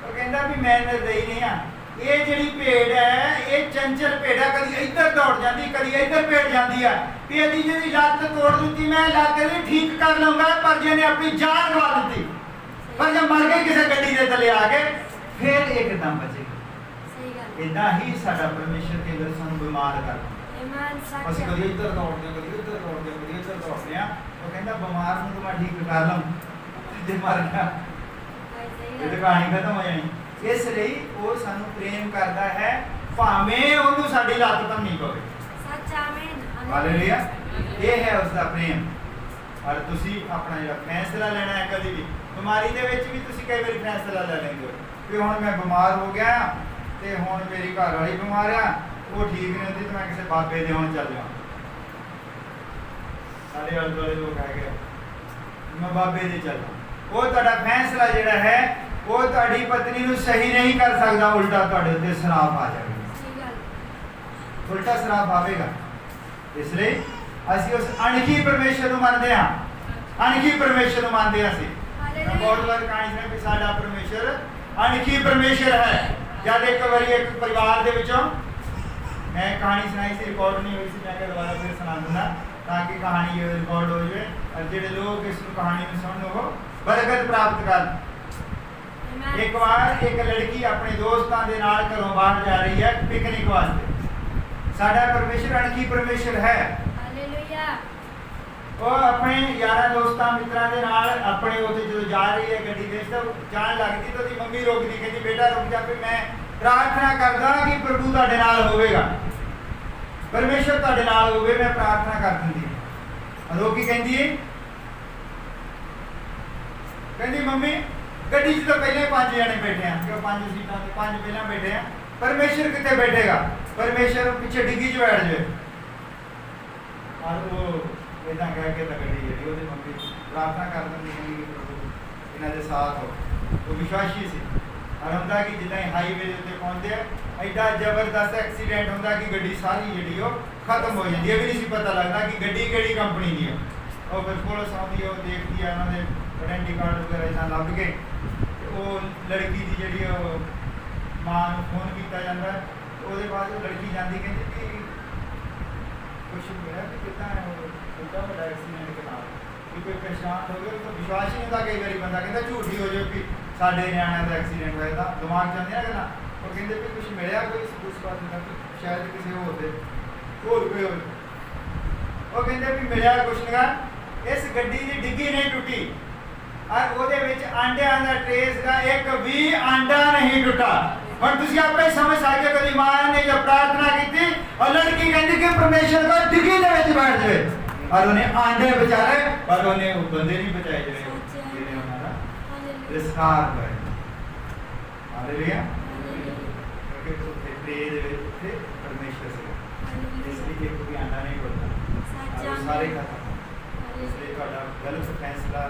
ਉਹ ਕਹਿੰਦਾ ਵੀ ਮੈਂ ਨਿਰਦਈ ਨਹੀਂ ਆ, ਇਹ ਜਿਹੜੀ ਭੇਡ ਹੈ ਇਹ ਚੰਚਲ ਭੇਡ ਹੈ, ਕਦੀ ਇੱਧਰ ਦੌੜ ਜਾਂਦੀ, ਕਦੀ ਇੱਧਰ ਭੇਡ ਜਾਂਦੀ ਹੈ। ਵੀ ਇਹਦੀ ਜਿਹੜੀ ਲੱਤ ਤੋੜ ਦਿੱਤੀ ਮੈਂ, ਲੱਤ ਇਹਦੀ ਠੀਕ ਕਰ ਲਊਂਗਾ, ਪਰ ਜਿਹਨੇ ਆਪਣੀ ਜਾਨ ਗਵਾ ਦਿੱਤੀ, ਪਰ ਜੇ ਮਰ ਗਈ ਕਿਸੇ ਗੱਡੀ ਦੇ ਥੱਲੇ ਆ ਕੇ, ਫਿਰ ਇਹ ਕਿੱਦਾਂ ਬਚੇਗੀ। ਇਦਾਂ ਹੀ ਸਾਡਾ ਪਰਮੇਸ਼ਰ ਕੇ ਅੰਦਰ ਸਾਨੂੰ ਬਿਮਾਰ ਕਰਦਾ। ਅਸੀਂ ਕਦੀ ਇੱਧਰ ਦੌੜਦੇ ਹਾਂ, ਕਦੀ ਇੱਧਰ ਦੌੜਦੇ ਹਾਂ, ਕਦੀ ਇੱਧਰ ਦੌੜਦੇ ਹਾਂ। ਉਹ ਕਹਿੰਦਾ ਬਿਮਾਰ ਨੂੰ ਮੈਂ ਠੀਕ ਕਰ ਲਵਾਂ, ਜੇ ਮਰ ਗਿਆ ਇਹ ਤਾਂ ਕਹਾਣੀ ਖਤਮ ਹੋ ਜਾਣੀ। ਇਸ ਲਈ ਉਹ ਸਾਨੂੰ ਪ੍ਰੇਮ ਕਰਦਾ ਹੈ ਭਾਵੇਂ ਉਹਨੂੰ ਸਾਡੀ ਲੱਤ ਭੰਨਣੀ ਪਵੇ। ਹਾਲੇਲੂਇਆ, ਇਹ ਹੈ ਉਸ ਦਾ ਪ੍ਰੇਮ। ਔਰ ਤੁਸੀਂ ਆਪਣਾ ਜਿਹੜਾ ਫੈਸਲਾ ਲੈਣਾ ਹੈ, ਕਦੀ ਵੀ ਬਿਮਾਰੀ ਦੇ ਵਿੱਚ ਵੀ ਤੁਸੀਂ ਕਈ ਵਾਰੀ ਫੈਸਲਾ ਲੈ ਲੈਂਦੇ ਹੋ ਕਿ ਹੁਣ ਮੈਂ ਬਿਮਾਰ ਹੋ ਗਿਆ ਤੇ ਹੁਣ ਮੇਰੀ ਘਰ ਵਾਲੀ ਬਿਮਾਰ ਆ, ਉਹ ਠੀਕ ਨਹੀਂ ਹੁੰਦੀ, ਤੇ ਮੈਂ ਕਿਸੇ ਬਾਬੇ ਦੇ ਹੁਣ ਚੱਲ ਜਾਵਾਂ। ਸਾਡੇ ਆਲੇ ਦੁਆਲੇ ਲੋਕ ਹੈਗੇ, ਮੈਂ ਬਾਬੇ ਦੇ ਚੱਲਾਂ। ਉਹ ਤੁਹਾਡਾ ਫੈਸਲਾ ਜਿਹੜਾ ਹੈ ਉਹ ਤੁਹਾਡੀ ਪਤਨੀ ਨੂੰ ਸਹੀ ਨਹੀਂ ਕਰ ਸਕਦਾ, ਉਲਟਾ ਤੁਹਾਡੇ ਉੱਤੇ ਸਰਾਪ ਆ ਜਾਏਗਾ, ਉਲਟਾ ਸਰਾਪ ਆਵੇਗਾ। ਇਸ ਲਈ ਅਸੀਂ ਉਸ ਅਣਖੀ ਪਰਮੇਸ਼ਰ ਨੂੰ ਮੰਨਦੇ ਹਾਂ, ਅਣਖੀ ਪਰਮੇਸ਼ਰ ਨੂੰ ਮੰਨਦੇ ਹਾਂ। ਅਸੀਂ ਮੈਂ ਬਹੁਤ ਵਾਰ ਕਹਾਣੀ ਸੁਣੀ ਕਿ ਸਾਡਾ ਪਰਮੇਸ਼ਰ ਅਣਖੀ ਪਰਮੇਸ਼ਰ ਹੈ। ਜਦ ਇੱਕ ਵਾਰੀ ਇੱਕ ਪਰਿਵਾਰ ਦੇ ਵਿੱਚੋਂ ਮੈਂ ਕਹਾਣੀ ਸੁਣਾਈ ਸੀ, ਰਿਕਾਰਡ ਨਹੀਂ ਹੋਈ ਸੀ, ਮੈਂ ਕਿਹਾ ਦੁਬਾਰਾ ਫਿਰ ਸੁਣਾ ਦਿੰਦਾ ਤਾਂ ਕਿ ਕਹਾਣੀ ਰਿਕਾਰਡ ਹੋ ਜਾਵੇ ਔਰ ਜਿਹੜੇ ਲੋਕ ਇਸ ਨੂੰ ਕਹਾਣੀ ਨੂੰ ਸੁਣਨ ਉਹ ਬਰਕਤ ਪ੍ਰਾਪਤ ਕਰਨ। ਇੱਕ ਵਾਰ ਇੱਕ ਲੜਕੀ ਆਪਣੇ ਦੋਸਤਾਂ ਦੇ ਨਾਲ ਘਰੋਂ ਬਾਹਰ ਜਾ ਰਹੀ ਹੈ ਪਿਕਨਿਕ ਵਾਸਤੇ। ਸਾਡਾ ਪਰਮੇਸ਼ਰ ਅਣਖੀ ਪਰਮੇਸ਼ਰ ਹੈ। ਹਾਲੇਲੂਇਆ। ਉਹ ਆਪਣੇ ਯਾਰਾਂ ਦੋਸਤਾਂ ਮਿੱਤਰਾਂ ਦੇ ਨਾਲ ਆਪਣੇ ਉੱਥੇ ਜਦੋਂ ਜਾ ਰਹੀ ਹੈ ਗੱਡੀ ਦੇ ਵਿੱਚ, ਜਾਣ ਲੱਗਦੀ ਤਾਂ ਉਹਦੀ ਮੰਮੀ ਰੋਕਦੀ, ਕਹਿੰਦੀ ਬੇਟਾ ਰੁਕ ਜਾ, ਵੀ ਮੈਂ ਪ੍ਰਾਰਥਨਾ ਕਰਦਾ ਕਿ ਪ੍ਰਭੂ ਤੁਹਾਡੇ ਨਾਲ ਹੋਵੇਗਾ, ਪਰਮੇਸ਼ਰ ਤੁਹਾਡੇ ਨਾਲ ਹੋਵੇ, ਮੈਂ ਪ੍ਰਾਰਥਨਾ ਕਰ ਦਿੰਦੀ। ਰੋਕੀ ਕਹਿੰਦੀ ਹੈ, ਕਹਿੰਦੀ ਮੰਮੀ ਗੱਡੀ 'ਚ ਤਾਂ ਪਹਿਲਾਂ ਹੀ 5 ਜਣੇ ਬੈਠੇ ਆ, ਕਿਉਂ 5 ਸੀਟਾਂ ਤੇ 5 ਪਹਿਲਾਂ ਬੈਠੇ ਆ, ਪਰਮੇਸ਼ਰ ਕਿੱਥੇ ਬੈਠੇਗਾ, ਪਰਮੇਸ਼ਰ ਪਿੱਛੇ ਡਿੱਗੀ 'ਚ ਬੈਠ ਜਾਵੇ। ਔਰ ਉਹ ਇਦਾਂ ਕਹਿ ਕੇ ਤਾਂ ਗੱਡੀ ਜਿਹੜੀ ਉਹਦੀ ਮੰਮੀ ਪ੍ਰਾਰਥਨਾ ਕਰ ਦਿੰਦੀ ਕਿ ਪ੍ਰਭੂ ਇਹਨਾਂ ਦੇ ਸਾਥ ਹੋ। ਉਹ ਵਿਸ਼ਵਾਸੀ ਸੀ। ਔਰ ਹੁੰਦਾ ਕਿ ਜਿੱਦਾਂ ਹੀ ਹਾਈਵੇ ਦੇ ਉੱਤੇ ਪਹੁੰਚਦੇ ਆ, ਐਡਾ ਜ਼ਬਰਦਸਤ ਐਕਸੀਡੈਂਟ ਹੁੰਦਾ ਕਿ ਗੱਡੀ ਸਾਰੀ ਜਿਹੜੀ ਉਹ ਖਤਮ ਹੋ ਜਾਂਦੀ ਹੈ, ਵੀ ਨਹੀਂ ਸੀ ਪਤਾ ਲੱਗਦਾ ਕਿ ਗੱਡੀ ਕਿਹੜੀ ਕੰਪਨੀ ਦੀ ਹੈ। ਉਹ ਫਿਰ ਪੁਲਿਸ ਆਉਂਦੀ ਹੈ, ਉਹ ਦੇਖਦੀ ਹੈ, ਉਹਨਾਂ ਦੇ ਆਇਡੈਂਟੀ ਕਾਰਡ ਵਗੈਰਾ ਇਹਨਾਂ ਲੱਭ ਕੇ ਉਹ ਲੜਕੀ ਦੀ ਜਿਹੜੀ ਉਹ ਮਾਂ ਨੂੰ ਫੋਨ ਕੀਤਾ ਜਾਂਦਾ। ਉਹਦੇ ਬਾਅਦ ਉਹ ਲੜਕੀ ਜਾਂਦੀ, ਕਹਿੰਦੀ ਕਿ ਕੁਛ ਹੋਇਆ ਕਿ ਕਿੱਦਾਂ ਉਹਦਾ ਵੱਡਾ ਐਕਸੀਡੈਂਟ ਕੇ ਨਾਲ ਕਿ ਕੋਈ ਪਰੇਸ਼ਾਨ ਹੋ ਗਿਆ। ਤਾਂ ਵਿਸ਼ਵਾਸ ਹੀ ਨਹੀਂ ਹੁੰਦਾ, ਕਈ ਵਾਰੀ ਬੰਦਾ ਕਹਿੰਦਾ ਝੂਠ ਹੀ ਹੋ ਜਾਵੇ ਕਿ ਸਾਡੇ ਨਿਆਣਿਆਂ ਦਾ ਐਕਸੀਡੈਂਟ ਹੋਇਆ, ਤਾਂ ਦਿਮਾਗ 'ਚ ਆਉਂਦੀਆਂ ਗੱਲਾਂ। ਉਹ ਕਹਿੰਦੇ ਵੀ ਕੁਛ ਮਿਲਿਆ, ਕੋਈ ਸਬੂਤ ਬਾਤ ਹੁੰਦਾ ਕਿ ਸ਼ਾਇਦ ਕਿਸੇ ਹੋਰ ਦੇ ਹੋਰ ਕੋਈ ਹੋਵੇ। ਉਹ ਕਹਿੰਦੇ ਵੀ ਮਿਲਿਆ ਕੁਛ ਨਹੀਂ, ਇਸ ਗੱਡੀ ਦੀ ਡਿੱਗੀ ਨਹੀਂ ਟੁੱਟੀ ਔਰ ਉਹਦੇ ਵਿੱਚ ਆਂਡਿਆਂ ਦਾ ਟ੍ਰੇਸ ਦਾ ਇੱਕ ਵੀ ਆਂਡਾ ਨਹੀਂ ਟੁੱਟਾ। ਹੁਣ ਤੁਸੀਂ ਆਪੇ ਸਮਝ ਸਕਦੇ ਹੋ, ਕਦੀ ਮਾਂ ਨੇ ਜਦ ਪ੍ਰਾਰਥਨਾ ਕੀਤੀ ਔਰ ਲੜਕੀ ਕਹਿੰਦੀ ਕਿ ਪਰਮੇਸ਼ਰ ਦਾ ਡਿੱਗੀ ਦੇ ਵਿੱਚ ਬੈਠ ਜਾਵੇ, ਔਰ ਉਹਨੇ ਆਂਡੇ ਬਚਾਏ, ਪਰ ਉਹਨੇ ਉਹ ਬੰਦੇ ਨਹੀਂ ਬਚਾਏ ਜਿਹੜੇ ਉਹਨਾਂ ਦਾ ਵਿਸਥਾਰ ਹੋਇਆ। ਹਾਲੇਲੂਇਆ। ਕਿਉਂਕਿ ਉੱਥੇ ਪ੍ਰੇ ਦੇ ਵਿੱਚ ਉੱਥੇ ਪਰਮੇਸ਼ਰ ਸੀ, ਇਸ ਲਈ ਇੱਕ ਵੀ ਆਂਡਾ ਨਹੀਂ ਟੁੱਟਦਾ, ਸਾਰੇ ਖਤਮ। ਇਸ ਲਈ ਤੁਹਾਡਾ ਗਲਤ ਫੈਸਲਾ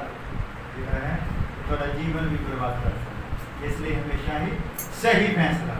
ਜਿਹੜਾ ਹੈ ਤੁਹਾਡਾ ਜੀਵਨ ਵੀ ਬਰਬਾਦ ਕਰ ਸਕਦਾ। ਇਸ ਲਈ ਹਮੇਸ਼ਾ ਹੀ ਸਹੀ ਫੈਸਲਾ